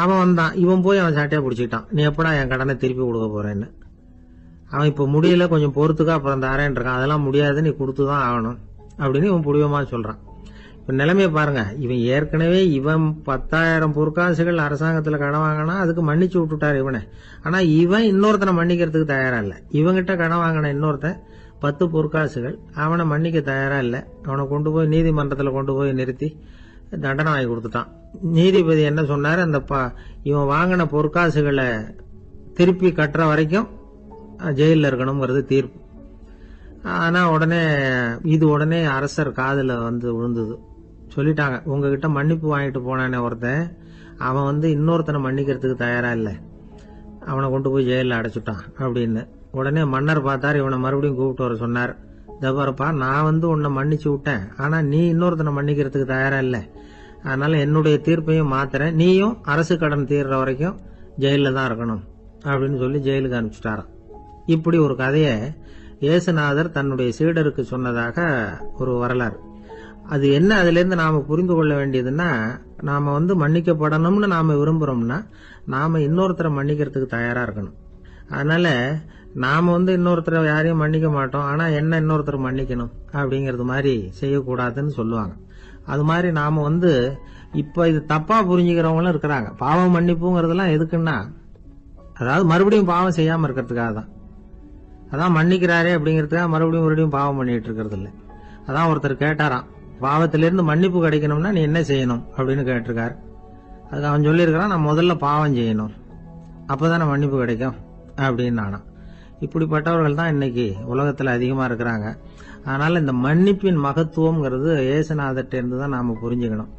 அவன் வந்தான், இவன் போய் அவன் சாட்டையா பிடிச்சிக்கிட்டான், நீ எப்படா என் கடனை திருப்பி கொடுக்க போறேன்னு. அவன் இப்ப முடியல, கொஞ்சம் பொறுத்துக்கா, அப்புறம் தரேன் இருக்கான். அதெல்லாம் முடியாது, நீ கொடுத்துதான் ஆகணும் அப்படின்னு இவன் புடிவமா சொல்றான். இப்ப நிலைமையை பாருங்க, இவன் ஏற்கனவே 10,000 பொற்காசுகள் அரசாங்கத்துல கடன் வாங்கினா அதுக்கு மன்னிச்சு விட்டுட்டாரு இவனை. ஆனா இவன் இன்னொருத்தனை மன்னிக்கிறதுக்கு தயாரா இல்ல. இவங்கிட்ட கடன் வாங்கின இன்னொருத்தன் 10 பொற்காசுகள், அவனை மன்னிக்க தயாரா இல்ல. அவனை கொண்டு போய் நீதிமன்றத்துல கொண்டு போய் நிறுத்தி தண்டனை வாங்கி கொடுத்துட்டான். நீதிபதி என்ன சொன்னாரு, அந்த இவன் வாங்கின பொற்காசுகளை திருப்பி கட்டுற வரைக்கும் ஜெயில இருக்கணும்ங்கிறது தீர்ப்பு. ஆனா உடனே அரசர் காதுல விழுந்தது. சொல்லிட்டாங்க, உங்ககிட்ட மன்னிப்பு வாங்கிட்டு போனானே ஒருத்தன், அவன் இன்னொருத்தனை மன்னிக்கிறதுக்கு தயாரா இல்ல, அவனை கொண்டு போய் ஜெயில அடைச்சுட்டான் அப்படின்னு. உடனே மன்னர் பார்த்தார், இவனை மறுபடியும் கூப்பிட்டு வர சொன்னார். தபாரப்பா, நான் உன்னை மன்னிச்சு விட்டேன், ஆனா நீ இன்னொருத்தனை மன்னிக்கிறதுக்கு தயாரா இல்ல, அதனால என்னுடைய தீர்ப்பையும் மாத்துறேன், நீயும் அரசு கடன் தீர்ற வரைக்கும் ஜெயில தான் இருக்கணும் அப்படின்னு சொல்லி ஜெயிலுக்கு அனுப்பிச்சுட்டாராம். இப்படி ஒரு கதையை இயேசுநாதர் தன்னுடைய சீடருக்கு சொன்னதாக ஒரு வரலாறு. அது என்ன, அதுல இருந்து நாம புரிந்து கொள்ள வேண்டியதுன்னா, நாம மன்னிக்கப்படணும்னு நாம விரும்புறோம்னா நாம இன்னொருத்தரை மன்னிக்கிறதுக்கு தயாரா இருக்கணும். அதனால நாம இன்னொருத்தரை யாரையும் மன்னிக்க மாட்டோம், ஆனா என்ன இன்னொருத்தர் மன்னிக்கணும் அப்படிங்கறது மாதிரி செய்யக்கூடாதுன்னு சொல்லுவாங்க. அது மாதிரி நாம இப்ப இது தப்பா புரிஞ்சுக்கிறவங்களும் இருக்கிறாங்க. பாவம் மன்னிப்புங்கிறதுலாம் எதுக்குன்னா, அதாவது மறுபடியும் பாவம் செய்யாம இருக்கிறதுக்காக தான். அதான் மன்னிக்கிறாரே அப்படிங்கறதுக்காக மறுபடியும் பாவம் பண்ணிட்டு இருக்கிறது இல்ல. அதான் ஒருத்தர் கேட்டாராம், பாவத்திலிருந்து மன்னிப்பு கிடைக்கணும்னா நீ என்ன செய்யணும் அப்படின்னு கேட்டிருக்காரு. அதுக்கு அவன் சொல்லியிருக்கிறான், நான் முதல்ல பாவம் செய்யணும், அப்பதானே மன்னிப்பு கிடைக்கும் அப்படின்னு நானா. இப்படிப்பட்டவர்கள் தான் இன்னைக்கு உலகத்துல அதிகமா இருக்கிறாங்க. அதனால இந்த மன்னிப்பின் மகத்துவம்ங்கிறது இயேசுநாதர்ட்ட இருந்து தான் நாம புரிஞ்சுக்கணும்.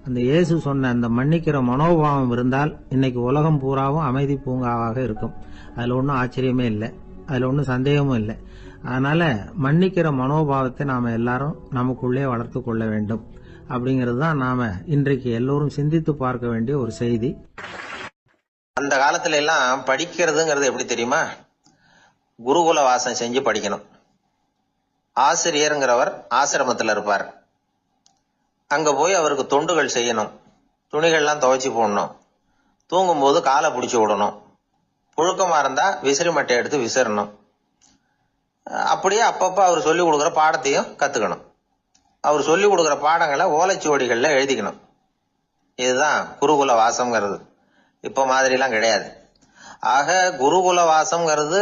அந்த இயேசு சொன்ன அந்த மன்னிக்கிற மனோபாவம் இருந்தால் இன்னைக்கு உலகம் பூராவும் அமைதி பூங்காவாக இருக்கும். அதுல ஒன்றும் ஆச்சரியமே இல்லை, அதுல ஒன்றும் சந்தேகமும் இல்லை. அதனால மன்னிக்கிற மனோபாவத்தை நாம எல்லாரும் நமக்குள்ளே வளர்த்து கொள்ள வேண்டும் அப்படிங்கிறது தான் நாம இன்றைக்கு எல்லோரும் சிந்தித்து பார்க்க வேண்டிய ஒரு செய்தி. அந்த காலத்துல எல்லாம் படிக்கிறதுங்கிறது எப்படி தெரியுமா? குருகுல வாசம் செஞ்சு படிக்கணும். ஆசிரியருங்கிறவர் ஆசிரமத்தில் இருப்பார். அங்க போய் அவருக்கு தொண்டுகள் செய்யணும். துணிகள்லாம் துவைச்சு போடணும். தூங்கும்போது காலை பிடிச்சி விடணும். புழுக்கமா இருந்தா விசிறி மட்டை எடுத்து விசிறணும். அப்படியே அப்பப்ப அவர் சொல்லி கொடுக்குற பாடத்தையும் கத்துக்கணும். அவர் சொல்லி கொடுக்குற பாடங்களை ஓலைச்சுவடிகள்ல எழுதிக்கணும். இதுதான் குருகுல வாசம்ங்கிறது. இப்ப மாதிரிலாம் கிடையாது. ஆக குருகுல வாசம்ங்கிறது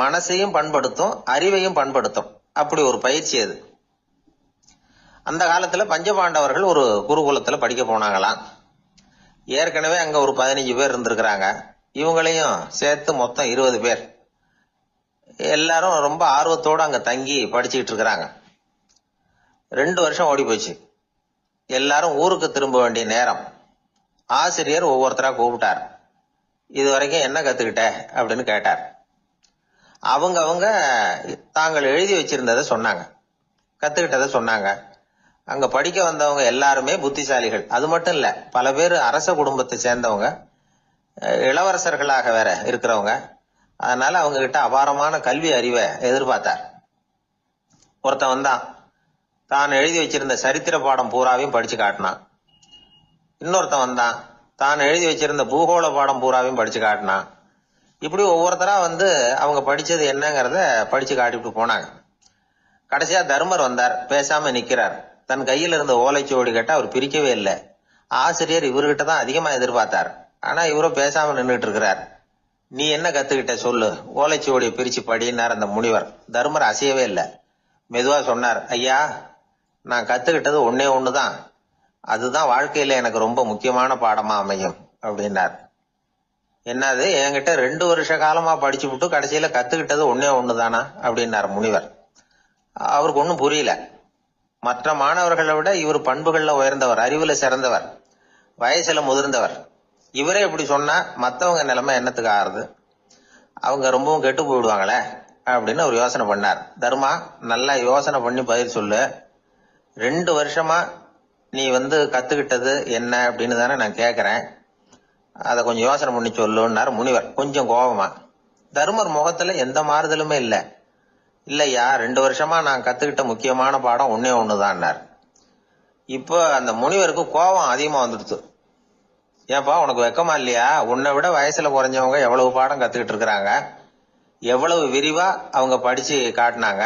மனசையும் பண்படுத்தும், அறிவையும் பண்படுத்தும். அப்படி ஒரு பயிற்சி அது. அந்த காலத்துல பஞ்சபாண்டவர்கள் ஒரு குருகுலத்துல படிக்க போனாங்களாம். ஏற்கனவே அங்க ஒரு 15 பேர் இருந்திருக்கிறாங்க. இவங்களையும் சேர்த்து மொத்தம் 20 பேர். எல்லாரும் ரொம்ப ஆர்வத்தோட அங்க தங்கி படிச்சுக்கிட்டு இருக்கிறாங்க. 2 வருஷம் ஓடி போச்சு. எல்லாரும் ஊருக்கு திரும்ப வேண்டிய நேரம். ஆசிரியர் ஒவ்வொருத்தரா கூப்பிட்டார். இது வரைக்கும் என்ன கத்துக்கிட்ட அப்படின்னு கேட்டார். அவங்க தாங்கள் எழுதி வச்சிருந்ததை சொன்னாங்க, கத்துக்கிட்டதை சொன்னாங்க. அங்க படிக்க வந்தவங்க எல்லாருமே புத்திசாலிகள். அது மட்டும் இல்ல, பல பேர் அரச குடும்பத்தை சேர்ந்தவங்க, இளவரசர்களாக வேற இருக்கிறவங்க. அதனால அவங்க கிட்ட அபாரமான கல்வி அறிவை எதிர்பார்த்தார். ஒருத்தன் வந்தான், தான் எழுதி வச்சிருந்த சரித்திர பாடம் பூராவையும் படிச்சு காட்டினான். இன்னொருத்தன் வந்தான், தான் எழுதி வச்சிருந்த பூகோள பாடம் பூராவையும் படிச்சு காட்டினான். இப்படி ஒவ்வொருத்தரா வந்து அவங்க படிச்சது என்னங்கிறத படிச்சு காட்டிட்டு போனாங்க. கடைசியா தர்மர் வந்தார். பேசாம நிக்கிறார். தன் கையில் இருந்த ஓலைச்சுவடி கேட்டா அவர் பிரிக்கவே இல்லை. ஆசிரியர் இவர்கிட்ட தான் அதிகமா எதிர்பார்த்தார். ஆனா இவரும் பேசாம நின்றுட்டு இருக்கிறார். நீ என்ன கத்துக்கிட்ட சொல்லு, ஓலைச்சுவடியை பிரிச்சு படினார் அந்த முனிவர். தர்மர் அசையவே இல்லை. மெதுவா சொன்னார், ஐயா, நான் கத்துக்கிட்டது ஒன்னே ஒண்ணுதான். அதுதான் வாழ்க்கையில எனக்கு ரொம்ப முக்கியமான பாடமா அமையும் அப்படின்னார். என்னது, என்கிட்ட 2 வருஷ காலமா படிச்சு விட்டு கடைசியில கத்துக்கிட்டது ஒன்னே ஒண்ணுதானா அப்படின்னார் முனிவர். அவருக்கு ஒன்னும் புரியல. மற்ற மாணவர்களை விட இவர் பண்புகள்ல உயர்ந்தவர், அறிவுல சிறந்தவர், வயசுல முதிர்ந்தவர். இவரே இப்படி சொன்னா மத்தவங்க நிலைமை என்னத்துக்கு ஆறுது? அவங்க ரொம்பவும் கெட்டு போயிடுவாங்களே அப்படின்னு அவர் யோசனை பண்ணார். தர்மா, நல்லா யோசனை பண்ணி பதில் சொல்லு. 2 வருஷமா நீ வந்து கத்துக்கிட்டது என்ன அப்படின்னு தானே நான் கேக்குறேன். அதை கொஞ்சம் யோசனை பண்ணி சொல்லுன்னாரு முனிவர் கொஞ்சம் கோபமா. தர்மர் முகத்துல எந்த மாறுதலுமே இல்லை. இல்லையா, 2 வருஷமா நான் கத்துக்கிட்ட முக்கியமான பாடம் ஒன்னே ஒண்ணுதான்னார். இப்போ அந்த முனிவருக்கு கோபம் அதிகமா வந்துடுச்சு. ஏன்பா, உனக்கு வெக்கமா இல்லையா? உன்னை விட வயசுல குறைஞ்சவங்க எவ்வளவு பாடம் கத்துக்கிட்டு இருக்கிறாங்க, எவ்வளவு விரிவா அவங்க படிச்சு காட்டினாங்க.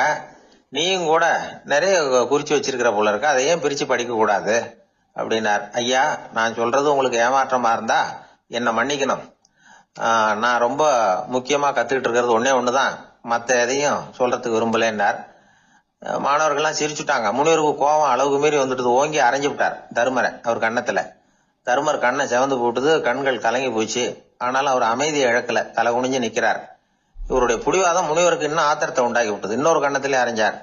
நீயும் கூட நிறைய குறிச்சு வச்சிருக்கிற போல இருக்கு, அதை ஏன் பிரிச்சு படிக்க கூடாது அப்படின்னார். ஐயா, நான் சொல்றது உங்களுக்கு ஏமாற்றமா இருந்தா என்ன மன்னிக்கணும். நான் ரொம்ப முக்கியமா கத்துக்கிட்டு இருக்கிறது ஒன்னே ஒண்ணுதான், மத்த எதையும் சொல்றதுக்கு விரும்பலன்னார். மாணவர்கள்லாம் சிரிச்சுட்டாங்க. முனிவருக்கு கோபம் அளவுக்கு மீறி வந்துட்டு ஓங்கி அரைஞ்சு விட்டார் தர்மரை அவர் கண்ணத்துல. தர்மர் கண்ணை செவந்து போட்டுது, கண்கள் கலங்கி போச்சு. ஆனாலும் அவர் அமைதியை இழக்கல, தலை குனிஞ்சு நிக்கிறார். இவருடைய புடிவாதம் முனிவருக்கு இன்னும் ஆத்திரத்தை உண்டாக்கி விட்டது. இன்னொரு கண்ணத்திலே அரைஞ்சார்.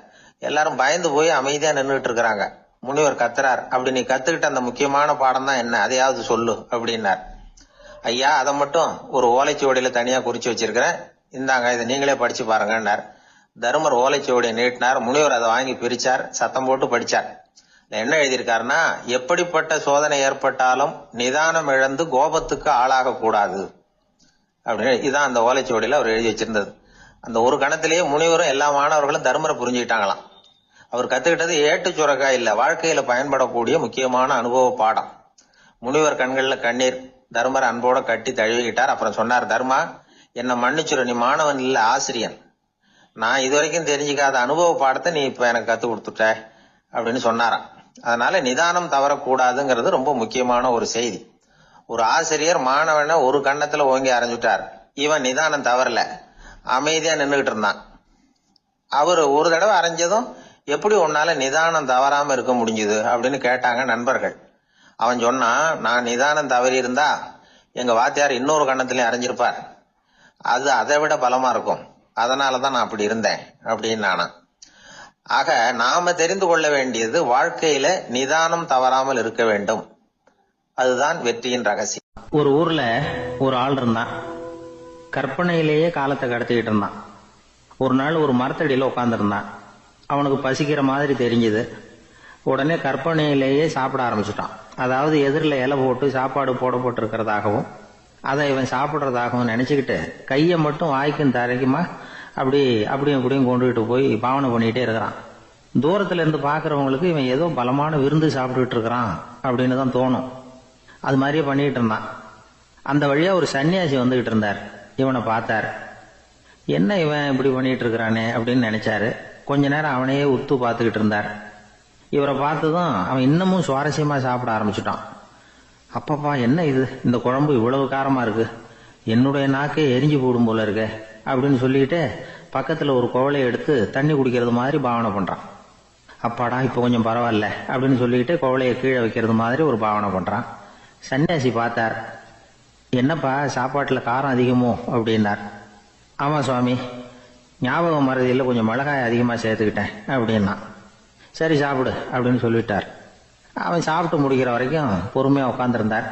எல்லாரும் பயந்து போய் அமைதியா நின்றுட்டு இருக்கிறாங்க. முனிவர் கத்துறார், அப்படி நீ கத்துக்கிட்ட அந்த முக்கியமான பாடம் தான் என்ன, அதையாவது சொல்லு அப்படின்னார். ஐயா, அதை மட்டும் ஒரு ஓலைச்சுவடியில தனியா குறிச்சு வச்சிருக்கிறேன், இந்தாங்க, இதை நீங்களே படிச்சு பாருங்கன்னார். தர்மர் ஓலைச்சுவடியை நீட்டினார். முனிவர் அதை வாங்கி பிரிச்சார், சத்தம் போட்டு படிச்சார். என்ன எழுதியிருக்காருன்னா, எப்படிப்பட்ட சோதனை ஏற்பட்டாலும் நிதானம் இழந்து கோபத்துக்கு ஆளாக கூடாது அப்படின்னு. இதான் அந்த ஓலைச்சுவடியில அவர் எழுதி வச்சிருந்தது. அந்த ஒரு கணத்திலேயே முனிவரும் எல்லா மாணவர்களும் தர்மரை புரிஞ்சுக்கிட்டாங்களாம். அவர் கத்துக்கிட்டது ஏட்டு சுரக்கா இல்ல, வாழ்க்கையில பயன்படக்கூடிய முக்கியமான அனுபவ பாடம். முனிவர் கண்கள்ல கண்ணீர். தர்மர் அன்போட கட்டி தழுவிக்கிட்டார். அப்புறம் சொன்னார், தர்மா, என்ன மன்னிச்சுரு, நீ மாணவன் இல்ல, ஆசிரியன். நான் இதுவரைக்கும் தெரிஞ்சுக்காத அனுபவ பாடத்தை நீ இப்ப எனக்கு கத்து கொடுத்துட்ட அப்படின்னு சொன்னாராம். அதனால நிதானம் தவறக்கூடாதுங்கிறது ரொம்ப முக்கியமான ஒரு செய்தி. ஒரு ஆசிரியர் மாணவனை ஒரு கண்ணத்துல ஓங்கி அரைஞ்சுட்டார். இவன் நிதானம் தவறல, அமைதியா நின்றுகிட்டு இருந்தான். அவரு ஒரு தடவை அரைஞ்சதும் எப்படி உன்னால நிதானம் தவறாம இருக்க முடிஞ்சுது அப்படின்னு கேட்டாங்க நண்பர்கள். அவன் சொன்னான், நான் நிதானம் தவறி இருந்தா எங்க வாத்தியார் இன்னொரு கண்ணத்திலயும் அரைஞ்சிருப்பார், அது அதை விட பலமா இருக்கும், அதனாலதான் நான் அப்படி இருந்தேன் அப்படின்னு நானா. ஆக நாம தெரிந்து கொள்ள வேண்டியது, வாழ்க்கையில நிதானம் தவறாமல் இருக்க வேண்டும். அதுதான் வெற்றியின் ரகசியம். ஒரு ஊர்ல ஒரு ஆள் இருந்தான். கற்பனையிலேயே காலத்தை கடத்திக்கிட்டு இருந்தான். ஒரு நாள் ஒரு மரத்தடியில உட்காந்துருந்தான். அவனுக்கு பசிக்கிற மாதிரி தெரிஞ்சது. உடனே கற்பனையிலேயே சாப்பிட ஆரம்பிச்சுட்டான். அதாவது எதிரில் இலை போட்டு சாப்பாடு போடப்பட்டிருக்கிறதாகவும், அதை இவன் சாப்பிட்றதாகவும் நினைச்சுக்கிட்டு கையை மட்டும் வாய்க்கும் தரைக்குமா அப்படியும் இப்படியும் கொண்டுகிட்டு போய் பாவனை பண்ணிக்கிட்டே இருக்கிறான். தூரத்துல இருந்து பாக்குறவங்களுக்கு இவன் ஏதோ பலமான விருந்து சாப்பிட்டுட்டு இருக்கிறான் அப்படின்னு தான் தோணும். அது மாதிரியே பண்ணிட்டு இருந்தான். அந்த வழியா ஒரு சன்னியாசி வந்துகிட்டு இருந்தார். இவனை பார்த்தார். என்ன இவன் இப்படி பண்ணிட்டு இருக்கிறானே அப்படின்னு நினைச்சாரு. கொஞ்ச நேரம் அவனையே உத்து பார்த்துக்கிட்டு இருந்தார். இவரை பார்த்ததும் அவன் இன்னமும் சுவாரஸ்யமா சாப்பிட ஆரம்பிச்சுட்டான். அப்பப்பா என்ன இது, இந்த குழம்பு இவ்வளவு காரமா இருக்கு, என்னுடைய நாக்கே எரிஞ்சு போடும் போல இருக்கு அப்படின்னு சொல்லிட்டு பக்கத்துல ஒரு குவளையை எடுத்து தண்ணி குடிக்கிறது மாதிரி பாவனை பண்றான். அப்பாடா இப்ப கொஞ்சம் பரவாயில்ல அப்படின்னு சொல்லிட்டு குவளையை கீழே வைக்கிறது மாதிரி ஒரு பாவனை பண்றான். சன்னியாசி பார்த்தார். என்னப்பா சாப்பாட்டுல காரம் அதிகமோ அப்படின்னார். ஆமா சுவாமி, ஞாபகம் மறதியில் கொஞ்சம் மிளகாய் அதிகமா சேர்த்துக்கிட்டேன் அப்படின்னா. சரி சாப்பிடு அப்படின்னு சொல்லிட்டார். அவன் சாப்பிட்டு முடிக்கிற வரைக்கும் பொறுமையா உட்காந்துருந்தார்.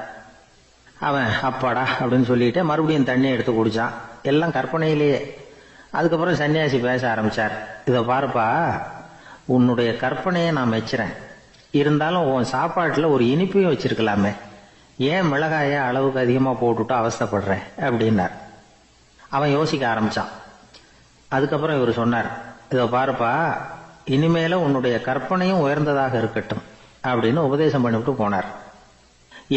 அவன் அப்பாடா அப்படின்னு சொல்லிட்டு மறுபடியும் தண்ணி எடுத்து குடிச்சான். எல்லாம் கற்பனையிலேயே. அதுக்கப்புறம் சன்னியாசி பேச ஆரம்பிச்சார். இதை பாருப்பா, உன்னுடைய கற்பனையை நான் மெச்சுறேன். இருந்தாலும் உன் சாப்பாட்டுல ஒரு இனிப்பையும் வச்சிருக்கலாமே, ஏன் மிளகாய அளவுக்கு அதிகமா போட்டுட்டு அவஸ்தைப்படுறேன் அப்படின்னார். அவன் யோசிக்க ஆரம்பிச்சான். அதுக்கப்புறம் இவர் சொன்னார், இதை பாருப்பா, இனிமேல உன்னுடைய கற்பனையும் உயர்ந்ததாக இருக்கட்டும் அப்படின்னு உபதேசம் பண்ணிவிட்டு போனார்.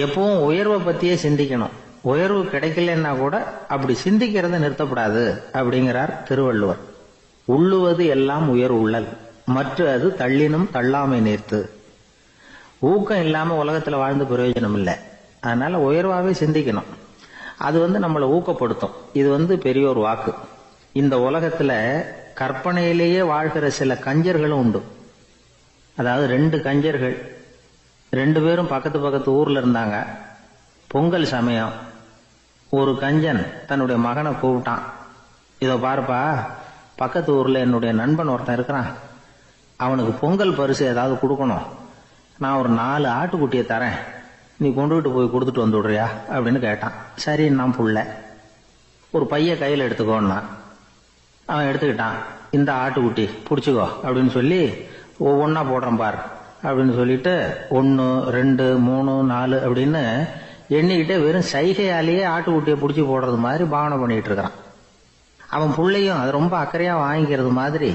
எப்பவும் உயர்வை பத்தியே சிந்திக்கணும். உயர்வு கிடைக்கலன்னா கூட அப்படி சிந்திக்கிறத நிறுத்தப்படாது அப்படிங்கிறார் திருவள்ளுவர். உள்ளுவது எல்லாம் உயர் உள்ளல், மற்ற அது தள்ளினும் தள்ளாமை நேர்த்து. ஊக்கம் இல்லாம உலகத்துல வாழ்ந்து பிரயோஜனம் இல்லை. அதனால உயர்வாவே சிந்திக்கணும். அது நம்மளை ஊக்கப்படுத்தும். இது பெரியோர் வாக்கு. இந்த உலகத்துல கற்பனையிலேயே வாழ்கிற சில கஞ்சர்களும் உண்டு. அதாவது 2 கஞ்சர்கள் 2 பேரும் பக்கத்து பக்கத்து ஊர்ல இருந்தாங்க. பொங்கல் சமயம் ஒரு கஞ்சன் தன்னுடைய மகனை கூப்பிட்டான். இதோ பாருப்பா, பக்கத்து ஊர்ல என்னுடைய நண்பன் ஒருத்தன் இருக்கிறான், அவனுக்கு பொங்கல் பரிசு ஏதாவது கொடுக்கணும். நான் ஒரு 4 ஆட்டுக்குட்டியை தரேன், நீ கொண்டுகிட்டு போய் கொடுத்துட்டு வந்து விடுறியா அப்படின்னு கேட்டான். சரி நான் புள்ள, ஒரு பைய கையில் எடுத்துக்கோன்னா. அவன் எடுத்துக்கிட்டான். இந்த ஆட்டுக்குட்டி பிடிச்சிக்கோ அப்படின்னு சொல்லி ஒவ்வொன்னா போடுறேன் பார் அப்படின்னு சொல்லிட்டு 1 2 3 4 அப்படின்னு எண்ணிக்கிட்டே வெறும் சைகையாலேயே ஆட்டுக்குட்டியை பிடிச்சி போடுறது மாதிரி பாவனை பண்ணிட்டு இருக்கிறான். அவன் பிள்ளையும் அது ரொம்ப அக்கறையா வாங்கிக்கிறது மாதிரி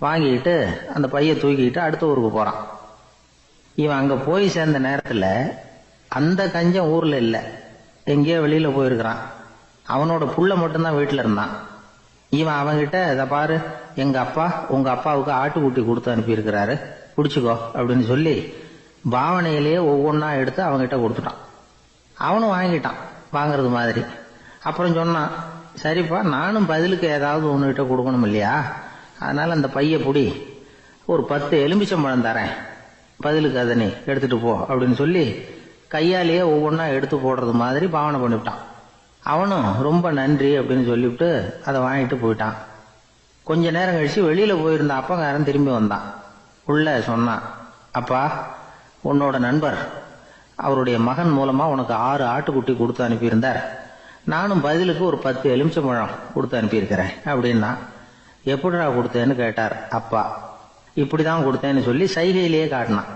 வாங்கிக்கிட்டு அந்த பைய தூக்கிக்கிட்டு அடுத்த ஊருக்கு போறான். இவன் அங்க போய் சேர்ந்த நேரத்துல அந்த கஞ்சன் ஊர்ல இல்ல, எங்கேயோ வெளியில போயிருக்கிறான். அவனோட புள்ள மட்டும்தான் வீட்டுல இருந்தான். இவன் அவன்கிட்ட, இதை பாரு, எங்க அப்பா உங்க அப்பாவுக்கு ஆட்டுக்குட்டி கொடுத்து அனுப்பியிருக்கிறாரு, பிடிச்சிக்கோ அப்படின்னு சொல்லி பாவனையிலேயே ஒவ்வொன்னா எடுத்து அவன்கிட்ட கொடுத்துட்டான். அவனும் வாங்கிட்டான் வாங்கறது மாதிரி. அப்புறம் சொன்னான், சரிப்பா நானும் பதிலுக்கு ஏதாவது ஒன்னுகிட்ட கொடுக்கணும் இல்லையா, அதனால அந்த பைய புடி, ஒரு 10 எலுமிச்சம்பழம் தரேன், பதிலுக்கு அதை நீ எடுத்துட்டு போ அப்படின்னு சொல்லி கையாலேயே ஒவ்வொன்னா எடுத்து போடுறது மாதிரி பாவனை பண்ணிவிட்டான். அவனும் ரொம்ப நன்றி அப்படின்னு சொல்லிவிட்டு அதை வாங்கிட்டு போயிட்டான். கொஞ்ச நேரம் கழிச்சு வெளியில போயிருந்த அப்பங்காரன் திரும்பி வந்தான். உள்ள சொன்னான், அப்பா உன்னோட நண்பர் அவருடைய மகன் மூலமா உனக்கு 6 ஆட்டுக்குட்டி கொடுத்து அனுப்பியிருந்தார், நானும் பதிலுக்கு ஒரு 10 எலுமிச்சம்பழம் கொடுத்து அனுப்பியிருக்கிறேன் அப்படின்னா. எப்படிடா கொடுத்தேன்னு கேட்டார் அப்பா. இப்படிதான் கொடுத்தேன்னு சொல்லி சைகையிலேயே காட்டினான்.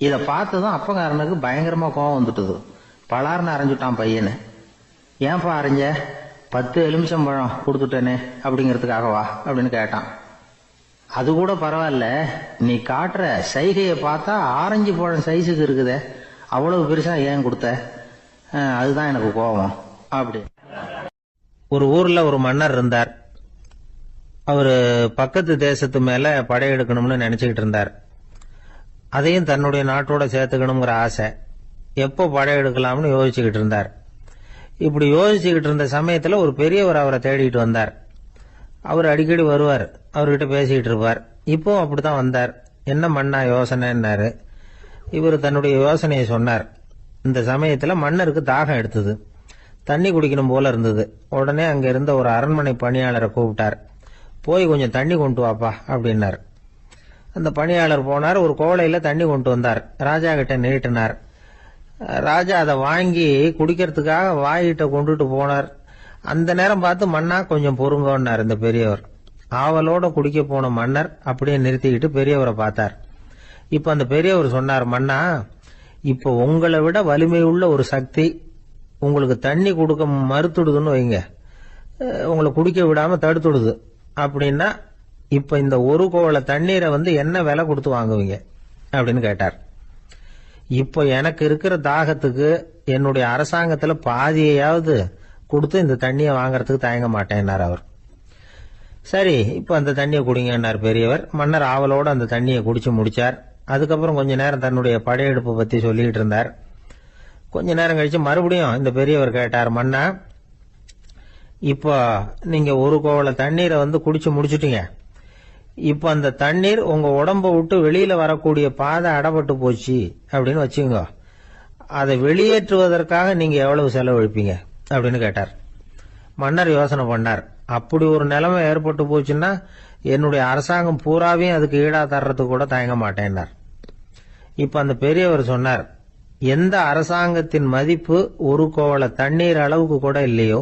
இதை பார்த்ததும் அப்பங்காரனுக்கு பயங்கரமா கோபம் வந்துட்டுது. பலார்னு அரைஞ்சுட்டான் பையனு. ஏன்பா அரைஞ்ச, 10 எலுமிச்சம்பழம் கொடுத்துட்டேனே அப்படிங்கிறதுக்காகவா அப்படின்னு கேட்டான். அது கூட பரவாயில்ல, நீ காட்டுற சைகையை பார்த்தா ஆரஞ்சு பழம் சைஸுக்கு இருக்குதே, அவ்வளவு பெருசா ஏன் கொடுத்த, அதுதான் எனக்கு கோபம் அப்படி. ஒரு ஊர்ல ஒரு மன்னர் இருந்தார். அவரு பக்கத்து தேசத்து மேல படையெடுக்கணும்னு நினைச்சுக்கிட்டு இருந்தார். அதையும் தன்னுடைய நாட்டோட சேர்த்துக்கணுங்கிற ஆசை. எப்போ படையெடுக்கலாம்னு யோசிச்சுக்கிட்டு இருந்தார். இப்படி யோசிச்சுக்கிட்டு இருந்த சமயத்துல ஒரு பெரியவர் அவரை தேடிட்டு வந்தார். அவர் அடிக்கடி வருவார், அவர்கிட்ட பேசிக்கிட்டு இருப்பார். இப்போ அப்படித்தான் வந்தார். என்ன மன்னா யோசனைன்னாரு. இவர் தன்னுடைய யோசனையை சொன்னார். இந்த சமயத்துல மன்னருக்கு தாகம் எடுத்தது, தண்ணி குடிக்கணும் போல இருந்தது. உடனே அங்க இருந்த ஒரு அரண்மனை பணியாளரை கூப்பிட்டார். போய் கொஞ்சம் தண்ணி கொண்டு வாப்பா அப்படின்னார். அந்த பணியாளர் போனார், ஒரு கோலையில தண்ணி கொண்டு வந்தார். ராஜா கிட்ட நீட்டினார். ராஜா அதை வாங்கி குடிக்கிறதுக்காக வாய்கிட்ட கொண்டுட்டு போனார். அந்த நேரம் பார்த்து, மன்னா கொஞ்சம் பொறுங்கன்னார் இந்த பெரியவர். ஆவலோட குடிக்க போன மன்னர் அப்படியே நிறுத்திக்கிட்டு பெரியவரை பார்த்தார். இப்ப அந்த பெரியவர் சொன்னார், மன்னா இப்ப உங்களை விட வலிமை உள்ள ஒரு சக்தி உங்களுக்கு தண்ணி கொடுக்க மறுத்துடுதுன்னு வைங்க, உங்களை குடிக்க விடாம தடுத்துடுது அப்படின்னா, இப்ப இந்த ஒரு கோவள தண்ணீரை என்ன விலை கொடுத்து வாங்குவீங்க அப்படின்னு கேட்டார். இப்போ எனக்கு இருக்கிற தாகத்துக்கு என்னுடைய அரசாங்கத்துல பாதியையாவது கொடுத்து இந்த தண்ணியை வாங்கறதுக்கு தயங்க மாட்டேன்னார் அவர். சரி, இப்ப அந்த தண்ணியை குடிங்கன்னார் பெரியவர். மன்னர் ஆவலோடு அந்த தண்ணியை குடிச்சு முடிச்சார். அதுக்கப்புறம் கொஞ்ச நேரம் தன்னுடைய படையெடுப்பு பத்தி சொல்லிட்டு இருந்தார். கொஞ்ச நேரம் கழிச்சு மறுபடியும் இந்த பெரியவர் கேட்டார், மன்னா, இப்போ நீங்க ஒரு கோவள தண்ணீரை குடிச்சு முடிச்சுட்டீங்க. இப்ப அந்த தண்ணீர் உங்க உடம்ப விட்டு வெளியில வரக்கூடிய பாதை அடப்பட்டு போச்சு அப்படின்னு வச்சுங்க, அதை வெளியேற்றுவதற்காக நீங்க எவ்வளவு செலவழிப்பீங்க அப்படின்னு கேட்டார். மன்னர் யோசனை பண்ணார். அப்படி ஒரு நிலைமை ஏற்பட்டு போச்சுன்னா என்னுடைய அரசாங்கம் பூராவையும் அதுக்கு ஈடா தர்றதுக்கு கூட தயங்க மாட்டேன்னார். இப்ப அந்த பெரியவர் சொன்னார், எந்த அரசாங்கத்தின் மதிப்பு ஒரு கோவள தண்ணீர் அளவுக்கு கூட இல்லையோ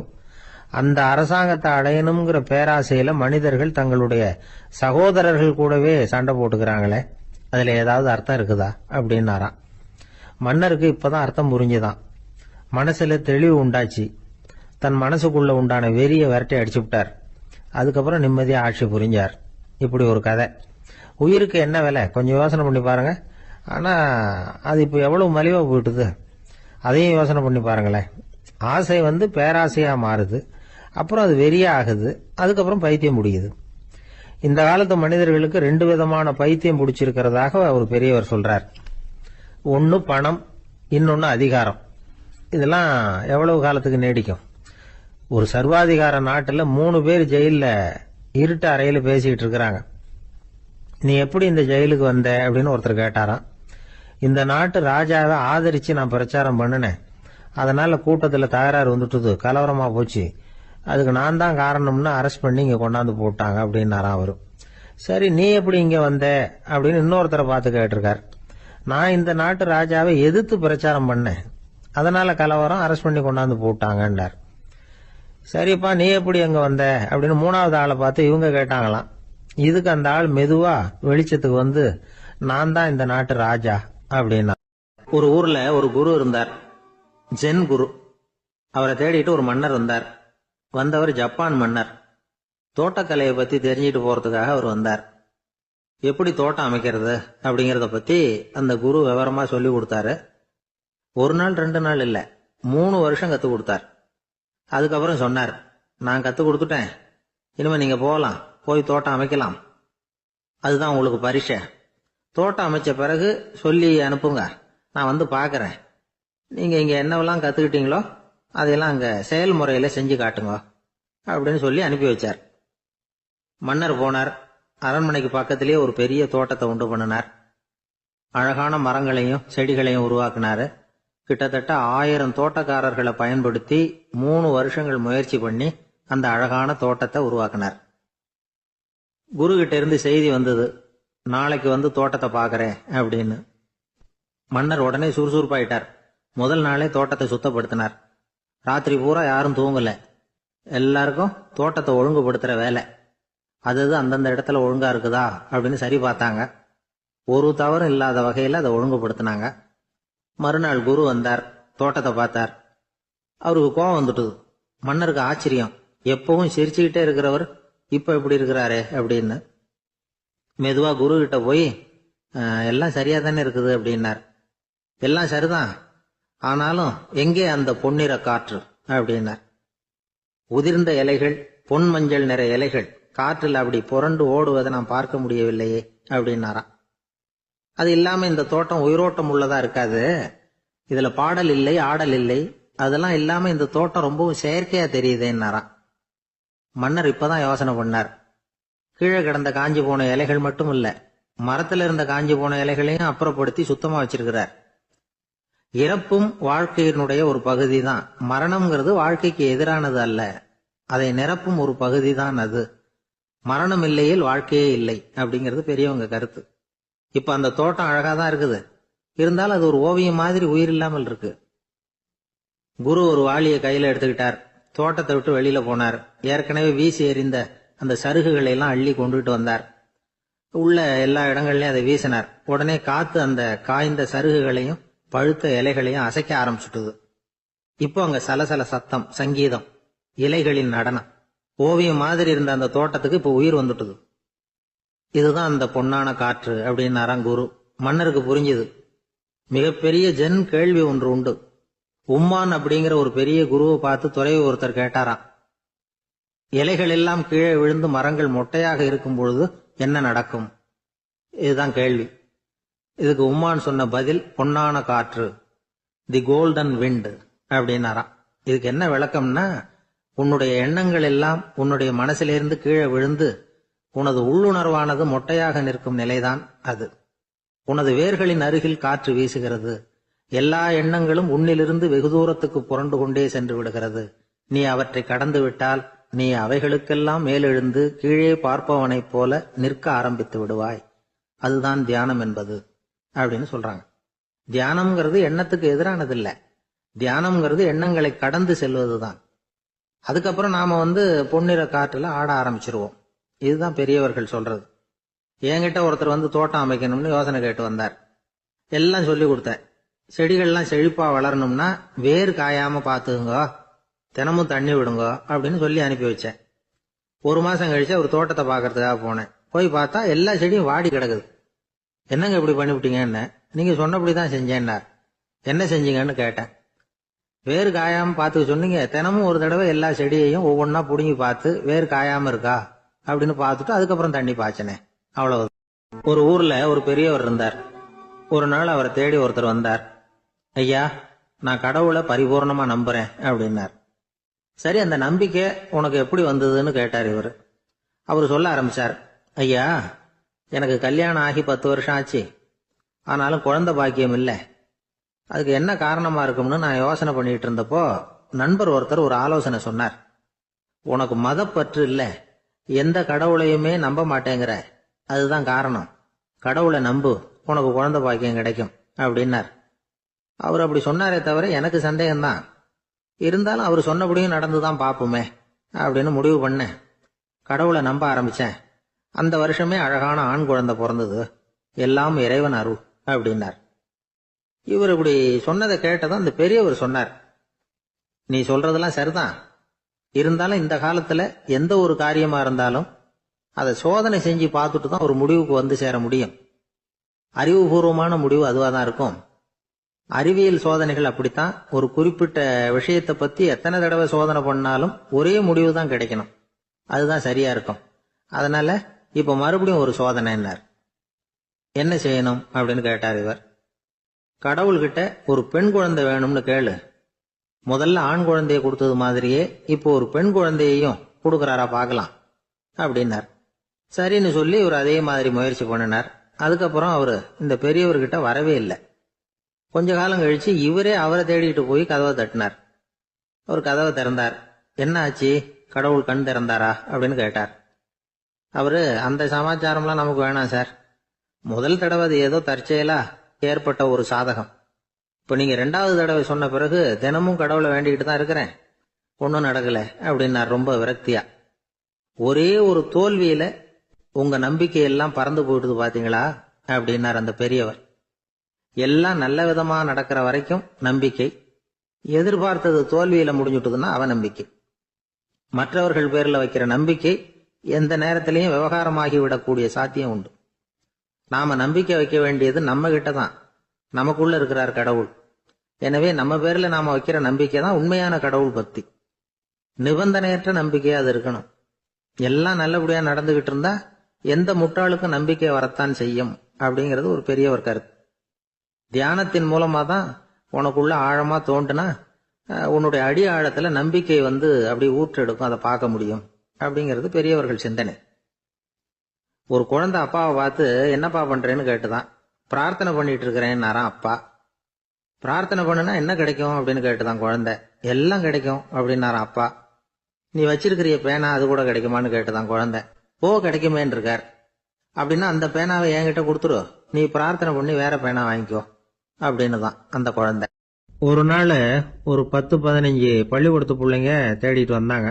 அந்த அரசாங்கத்தை அடையணுங்கிற பேராசையில மனிதர்கள் தங்களுடைய சகோதரர்கள் கூடவே சண்டை போட்டுக்கிறாங்களே, அதுல ஏதாவது அர்த்தம் இருக்குதா அப்படின்னாராம். மன்னருக்கு இப்பதான் அர்த்தம் புரிஞ்சுதான். மனசுல தெளிவு உண்டாச்சு. தன் மனசுக்குள்ள உண்டான வெறிய விரட்டி அடிச்சு விட்டார். அதுக்கப்புறம் நிம்மதியா ஆட்சி புரிஞ்சார். இப்படி ஒரு கதை. உயிருக்கு என்ன விலை கொஞ்சம் யோசனை பண்ணி பாருங்க. ஆனா அது இப்ப எவ்வளவு மலிவா போயிட்டுது, அதையும் யோசனை பண்ணி பாருங்களேன். ஆசை பேராசையா மாறுது, அப்புறம் அது வெறியா ஆகுது, அதுக்கப்புறம் பைத்தியம் முடியுது. இந்த காலத்து மனிதர்களுக்கு 2 விதமான பைத்தியம் பிடிச்சிருக்கிறதாக ஒரு பெரியவர் சொல்றார். ஒன்னு பணம், இன்னொன்னு அதிகாரம். இதெல்லாம் எவ்வளவு காலத்துக்கு நீடிக்கும்? ஒரு சர்வாதிகார நாட்டுல 3 பேர் ஜெயில இருட்டு அறையில பேசிக்கிட்டு இருக்கிறாங்க. நீ எப்படி இந்த ஜெயிலுக்கு வந்த அப்படின்னு ஒருத்தர் கேட்டாராம். இந்த நாட்டு ராஜாவை ஆதரிச்சு நான் பிரச்சாரம் பண்ணினேன், அதனால கூட்டத்துல தகராறு வந்துட்டுது, கலவரமா போச்சு, அதுக்கு நான் தான் காரணம்னு அரெஸ்ட் பண்ணி இங்க கொண்டாந்து போட்டாங்க அப்படின்னாராம் அவரு. சரி, நீ எப்படி இங்க வந்த அப்படின்னு இன்னொருத்தரை பார்த்து கேட்டிருக்கார். நான் இந்த நாட்டு ராஜாவை எதிர்த்து பிரச்சாரம் பண்ணேன், அதனால கலவரம், அரெஸ்ட் பண்ணி கொண்டாந்து போட்டாங்கன்னார். சரிப்பா, நீ எப்படி அங்க வந்த அப்படின்னு 3வது ஆளை பார்த்து இவங்க கேட்டாங்களாம். இதுக்கு அந்த ஆள் மெதுவா வெளிச்சத்துக்கு நான் தான் இந்த நாட்டு ராஜா அப்படின்னா. ஒரு ஊர்ல ஒரு குரு இருந்தார், ஜென் குரு. அவரை தேடிட்டு ஒரு மன்னர் வந்தார். வந்தவர் ஜப்பான் மன்னர். தோட்டக்கலையை பத்தி தெரிஞ்சிட்டு போறதுக்காக அவர் வந்தார். எப்படி தோட்டம் அமைக்கிறது அப்படிங்கறத பத்தி அந்த குரு விவரமா சொல்லி கொடுத்தாரு. 1 நாள் 2 நாள் இல்ல, 3 வருஷம் கத்து கொடுத்தார். அதுக்கப்புறம் சொன்னார், நான் கத்து கொடுத்துட்டேன், இனிமே நீங்க போகலாம், போய் தோட்டம் அமைக்கலாம், அதுதான் உங்களுக்கு பரிசை. தோட்டம் அமைச்ச பிறகு சொல்லி அனுப்புங்க, நான் பாக்கிறேன். நீங்க இங்க என்னவெல்லாம் கத்துக்கிட்டீங்களோ அதையெல்லாம் அங்க செயல்முறையில செஞ்சு காட்டுங்க அப்படின்னு சொல்லி அனுப்பி வச்சார். மன்னர் போனார். அரண்மனைக்கு பக்கத்திலேயே ஒரு பெரிய தோட்டத்தை உண்டு பண்ணினார். அழகான மரங்களையும் செடிகளையும் உருவாக்கினாரு. கிட்டத்தட்ட 1000 தோட்டக்காரர்களை பயன்படுத்தி 3 வருஷங்கள் முயற்சி பண்ணி அந்த அழகான தோட்டத்தை உருவாக்கினார். குரு கிட்ட இருந்து செய்தி வந்தது, நாளைக்கு தோட்டத்தை பாக்கிறேன் அப்படின்னு. மன்னர் உடனே சுறுசுறுப்பாயிட்டார். முதல் நாளே தோட்டத்தை சுத்தப்படுத்தினார். ராத்திரி பூரா யாரும் தூங்கல. எல்லாருக்கும் தோட்டத்தை ஒழுங்குபடுத்துற வேலை. அது அந்தந்த இடத்துல ஒழுங்கா இருக்குதா அப்படின்னு சரி பார்த்தாங்க. ஒரு தவறும் இல்லாத வகையில அதை ஒழுங்குபடுத்தினாங்க. மறுநாள் குரு வந்தார், தோட்டத்தை பார்த்தார். அவருக்கு கோபம் வந்துட்டுது. மன்னருக்கு ஆச்சரியம், எப்பவும் சிரிச்சுக்கிட்டே இருக்கிறவர் இப்ப இப்படி இருக்கிறாரே அப்படின்னு. மெதுவா குரு கிட்ட போய், எல்லாம் சரியா தானே இருக்குது அப்படின்னார். எல்லாம் சரிதான், ஆனாலும் எங்கே அந்த பொன்னிற காற்று அப்படின்னார். உதிர்ந்த இலைகள், பொன் மஞ்சள் நிற இலைகள் காற்றில் அப்படி புரண்டு ஓடுவதை நான் பார்க்க முடியவில்லையே அப்படின்னாராம். அது இல்லாம இந்த தோட்டம் உயிரோட்டம் உள்ளதா இருக்காது, இதுல பாடல் இல்லை, ஆடல் இல்லை, அதெல்லாம் இல்லாம இந்த தோட்டம் ரொம்பவும் செயற்கையா தெரியுதுன்னாராம். மன்னர் இப்பதான் யோசனை பண்ணார். கீழே கிடந்த காஞ்சி போன இலைகள் மட்டும் இல்ல, மரத்துல இருந்த காஞ்சி போன இலைகளையும் அப்புறப்படுத்தி சுத்தமா வச்சிருக்கிறார். இறப்பும் வாழ்க்கையினுடைய ஒரு பகுதி தான். மரணம்ங்கிறது வாழ்க்கைக்கு எதிரானது அல்ல, அதை நிரப்பும் ஒரு பகுதி தான் அது. மரணம் இல்லையில் வாழ்க்கையே இல்லை அப்படிங்கிறது பெரியவங்க கருத்து. இப்ப அந்த தோட்டம் அழகாதான் இருக்குது, இருந்தாலும் அது ஒரு ஓவியம் மாதிரி உயிர் இல்லாமல் இருக்கு. குரு ஒரு வாளியை கையில எடுத்துக்கிட்டார். தோட்டத்தை விட்டு வெளியில போனார். ஏற்கனவே வீசி எறிந்த அந்த சருகுகளை எல்லாம் அள்ளி கொண்டுட்டு வந்தார். உள்ள எல்லா இடங்கள்லயும் அதை வீசினார். உடனே காத்து அந்த காய்ந்த சருகுகளையும் பழுத்த இலைகளையும் அசைக்க ஆரம்பிச்சுட்டுது. இப்போ அங்க சலசல சத்தம், சங்கீதம், இலைகளின் நடனம், ஓவியம் மாதிரி இருந்த அந்த தோட்டத்துக்கு இப்போ உயிர் வந்துட்டுது. இதுதான் அந்த பொன்னான காற்று அப்படின்னாராம் குரு. மன்னருக்கு புரிஞ்சுது. மிகப்பெரிய ஜென் கேள்வி ஒன்று உண்டு. உம்மான் அப்படிங்கிற ஒரு பெரிய குருவை பார்த்து துறவி ஒருத்தர் கேட்டாராம், இலைகள் எல்லாம் கீழே விழுந்து மரங்கள் மொட்டையாக இருக்கும் பொழுது என்ன நடக்கும்? இதுதான் கேள்வி. இதுக்கு உம்மான் சொன்ன பதில் பொன்னான காற்று, தி கோல்டன் விண்ட் அப்படின்னாராம். இதுக்கு என்ன விளக்கம்னா, உன்னுடைய எண்ணங்கள் எல்லாம் உன்னுடைய மனசிலிருந்து கீழே விழுந்து உனது உள்ளுணர்வானது மொட்டையாக நிற்கும் நிலைதான் அது. உனது வேர்களின் அருகில் காற்று வீசுகிறது. எல்லா எண்ணங்களும் உன்னிலிருந்து வெகு தூரத்துக்கு புரண்டு கொண்டே சென்று விடுகிறது. நீ அவற்றை கடந்து விட்டால் நீ அவைகளுக்கெல்லாம் மேலெழுந்து கீழே பார்ப்பவனைப் போல நிற்க ஆரம்பித்து விடுவாய். அதுதான் தியானம் என்பது அப்படின்னு சொல்றாங்க. தியானம்ங்கிறது எண்ணத்துக்கு எதிரானதில்லை. தியானம்ங்கிறது எண்ணங்களை கடந்து செல்வதுதான். அதுக்கப்புறம் நாம பொன்னிற காற்றுல ஆட ஆரம்பிச்சிருவோம். இதுதான் பெரியவர்கள் சொல்றது. என்கிட்ட ஒருத்தர் தோட்டம் அமைக்கணும்னு யோசனை கேட்டு வந்தார். எல்லாம் சொல்லி கொடுத்தேன். செடிகள்லாம் செழிப்பா வளரணும்னா வேர் காயாம பாத்துக்குங்க, தினமும் தண்ணி விடுங்க அப்படின்னு சொல்லி அனுப்பி வச்சேன். ஒரு மாசம் கழிச்சு ஒரு தோட்டத்தை பாக்குறதுக்காக போனேன். போய் பார்த்தா எல்லா செடியும் வாடி கிடக்குது. என்னங்க இப்படி பண்ணிவிட்டீங்கன்னு. நீங்க சொன்னபடிதான் செஞ்சேன்னார். என்ன செஞ்சீங்கன்னு கேட்டேன். வேர் காயாம பாத்துக்க சொன்னீங்க, தினமும் ஒரு தடவை எல்லா செடியையும் ஒவ்வொன்னா புடுங்கி பார்த்து வேர் காயாம இருக்கா அப்படின்னு பார்த்துட்டு அதுக்கப்புறம் தண்ணி பாய்ச்சனே, அவ்வளவு. ஒரு ஊர்ல ஒரு பெரியவர் இருந்தார். ஒரு நாள் அவரை தேடி ஒருத்தர் வந்தார். ஐயா, நான் கடவுளை பரிபூர்ணமா நம்புறேன் அப்படின்னார். சரி, அந்த நம்பிக்கை உனக்கு எப்படி வந்ததுன்னு கேட்டார் இவர். அவர் சொல்ல ஆரம்பிச்சார். ஐயா, எனக்கு கல்யாணம் ஆகி 10 வருஷம் ஆச்சு. ஆனாலும் குழந்தை பாக்கியம் இல்லை. அதுக்கு என்ன காரணமா இருக்கும்னு நான் யோசனை பண்ணிட்டு இருந்தப்போ நண்பர் ஒருத்தர் ஒரு ஆலோசனை சொன்னார். உனக்கு மதப்பற்று இல்லை, எந்த கடவுளையுமே நம்ப மாட்டேங்கிற, அதுதான் காரணம். கடவுளை நம்பு, உனக்கு குழந்தை பாக்கியம் கிடைக்கும் அப்படின்னார். அவர் அப்படி சொன்னாரே தவிர எனக்கு சந்தேகம்தான். இருந்தாலும் அவர் சொன்னபடியும் நடந்துதான் பார்ப்போமே அப்படின்னு முடிவு பண்ணேன். கடவுளை நம்ப ஆரம்பிச்சேன். அந்த வருஷமே அழகான ஆண் குழந்தை பிறந்தது. எல்லாம் இறைவன் அருள் அப்படின்னார். இவர் இப்படி சொன்னதை கேட்டதும் அந்த பெரியவர் சொன்னார், நீ சொல்றதெல்லாம் சரிதான். இருந்தாலும் இந்த காலத்துல எந்த ஒரு காரியமா இருந்தாலும் அதை சோதனை செஞ்சு பார்த்துட்டு தான் ஒரு முடிவுக்கு சேர முடியும். அறிவுபூர்வமான முடிவு அதுவா தான் இருக்கும். அறிவியல் சோதனைகள் அப்படித்தான். ஒரு குறிப்பிட்ட விஷயத்தை பத்தி எத்தனை தடவை சோதனை பண்ணாலும் ஒரே முடிவு தான் கிடைக்கணும். அதுதான் சரியா இருக்கும். அதனால இப்ப மறுபடியும் ஒரு சோதனைன்னார். என்ன செய்யணும் அப்படின்னு கேட்டார் இவர். கடவுள்கிட்ட ஒரு பெண் குழந்தை வேணும்னு கேளு. முதல்ல ஆண் குழந்தைய கொடுத்தது மாதிரியே இப்போ ஒரு பெண் குழந்தையையும் கொடுக்கறாரா பார்க்கலாம் அப்படின்னார். சரின்னு சொல்லி இவர் அதே மாதிரி முயற்சி பண்ணினார். அதுக்கப்புறம் அவரு இந்த பெரியவர்கிட்ட வரவே இல்லை. கொஞ்ச காலம் கழிச்சு இவரே அவரை தேடிட்டு போய் கதவை தட்டினார். அவர் கதவை திறந்தார். என்ன ஆச்சு, கடவுள் கண் திறந்தாரா அப்படின்னு கேட்டார். அவரு, அந்த சமாச்சாரம்லாம் நமக்கு வேணாம் சார். முதல் தடவை அது ஏதோ தற்செயலா ஏற்பட்ட ஒரு சாதகம். இப்ப நீங்க 2வது தடவை சொன்ன பிறகு தினமும் கடவுளை வேண்டிக்கிட்டு தான் இருக்கிறேன், ஒன்னும் நடக்கல அப்படின்னார் ரொம்ப விரக்தியா. ஒரே ஒரு தோல்வியில உங்க நம்பிக்கையெல்லாம் பறந்து போயிடுது பாத்தீங்களா அப்படின்னார் அந்த பெரியவர். எல்லாம் நல்ல விதமா நடக்கிற வரைக்கும் நம்பிக்கை, எதிர்பார்த்தது தோல்வியில முடிஞ்சுட்டுதுன்னா அவநம்பிக்கை. மற்றவர்கள் பேர்ல வைக்கிற நம்பிக்கை எந்த நேரத்திலையும் விவகாரமாகி விடக்கூடிய சாத்தியம் உண்டு. நாம நம்பிக்கை வைக்க வேண்டியது நம்ம கிட்ட தான். நமக்குள்ள இருக்கிறார் கடவுள். எனவே நம்ம பேர்ல நாம வைக்கிற நம்பிக்கை தான் உண்மையான கடவுள் பக்தி. நிபந்தனையற்ற நம்பிக்கையா அது இருக்கணும். எல்லாம் நல்லபடியா நடந்துகிட்டு இருந்தா எந்த முட்டாளுக்கும் நம்பிக்கை வரத்தான் செய்யும் அப்படிங்கிறது ஒரு பெரியவர் கருத்து. தியானத்தின் மூலமா தான் உனக்குள்ள ஆழமா தோண்டுனா உன்னுடைய அடி ஆழத்துல நம்பிக்கை அப்படி ஊற்றெடுக்கும், அதை பார்க்க முடியும் அப்படிங்கிறது பெரியவர்கள் சிந்தனை. ஒரு குழந்தை அப்பாவை பார்த்து என்னப்பா பண்றேன்னு கேட்டுதான். பிரார்த்தனை பண்ணிட்டு இருக்கிறேன்னாராம் அப்பா. பிரார்த்தனை பண்ணுனா என்ன கிடைக்கும் அப்படின்னு கேட்டுதான் குழந்தை. எல்லாம் கிடைக்கும் அப்படின்னாராம் அப்பா. நீ வச்சிருக்கிறிய பேனா அது கூட கிடைக்குமான்னு கேட்டுதான் குழந்தை. கிடைக்குமேன்னு இருக்கார். அப்படின்னா அந்த பேனாவை என்கிட்ட கொடுத்துரு, நீ பிரார்த்தனை பண்ணி வேற பேனா வாங்கிக்கோ அப்படின்னு தான் அந்த குழந்தை. ஒரு நாள் ஒரு 10-15 பள்ளிக்கூடத்து பிள்ளைங்க தேடிட்டு வந்தாங்க.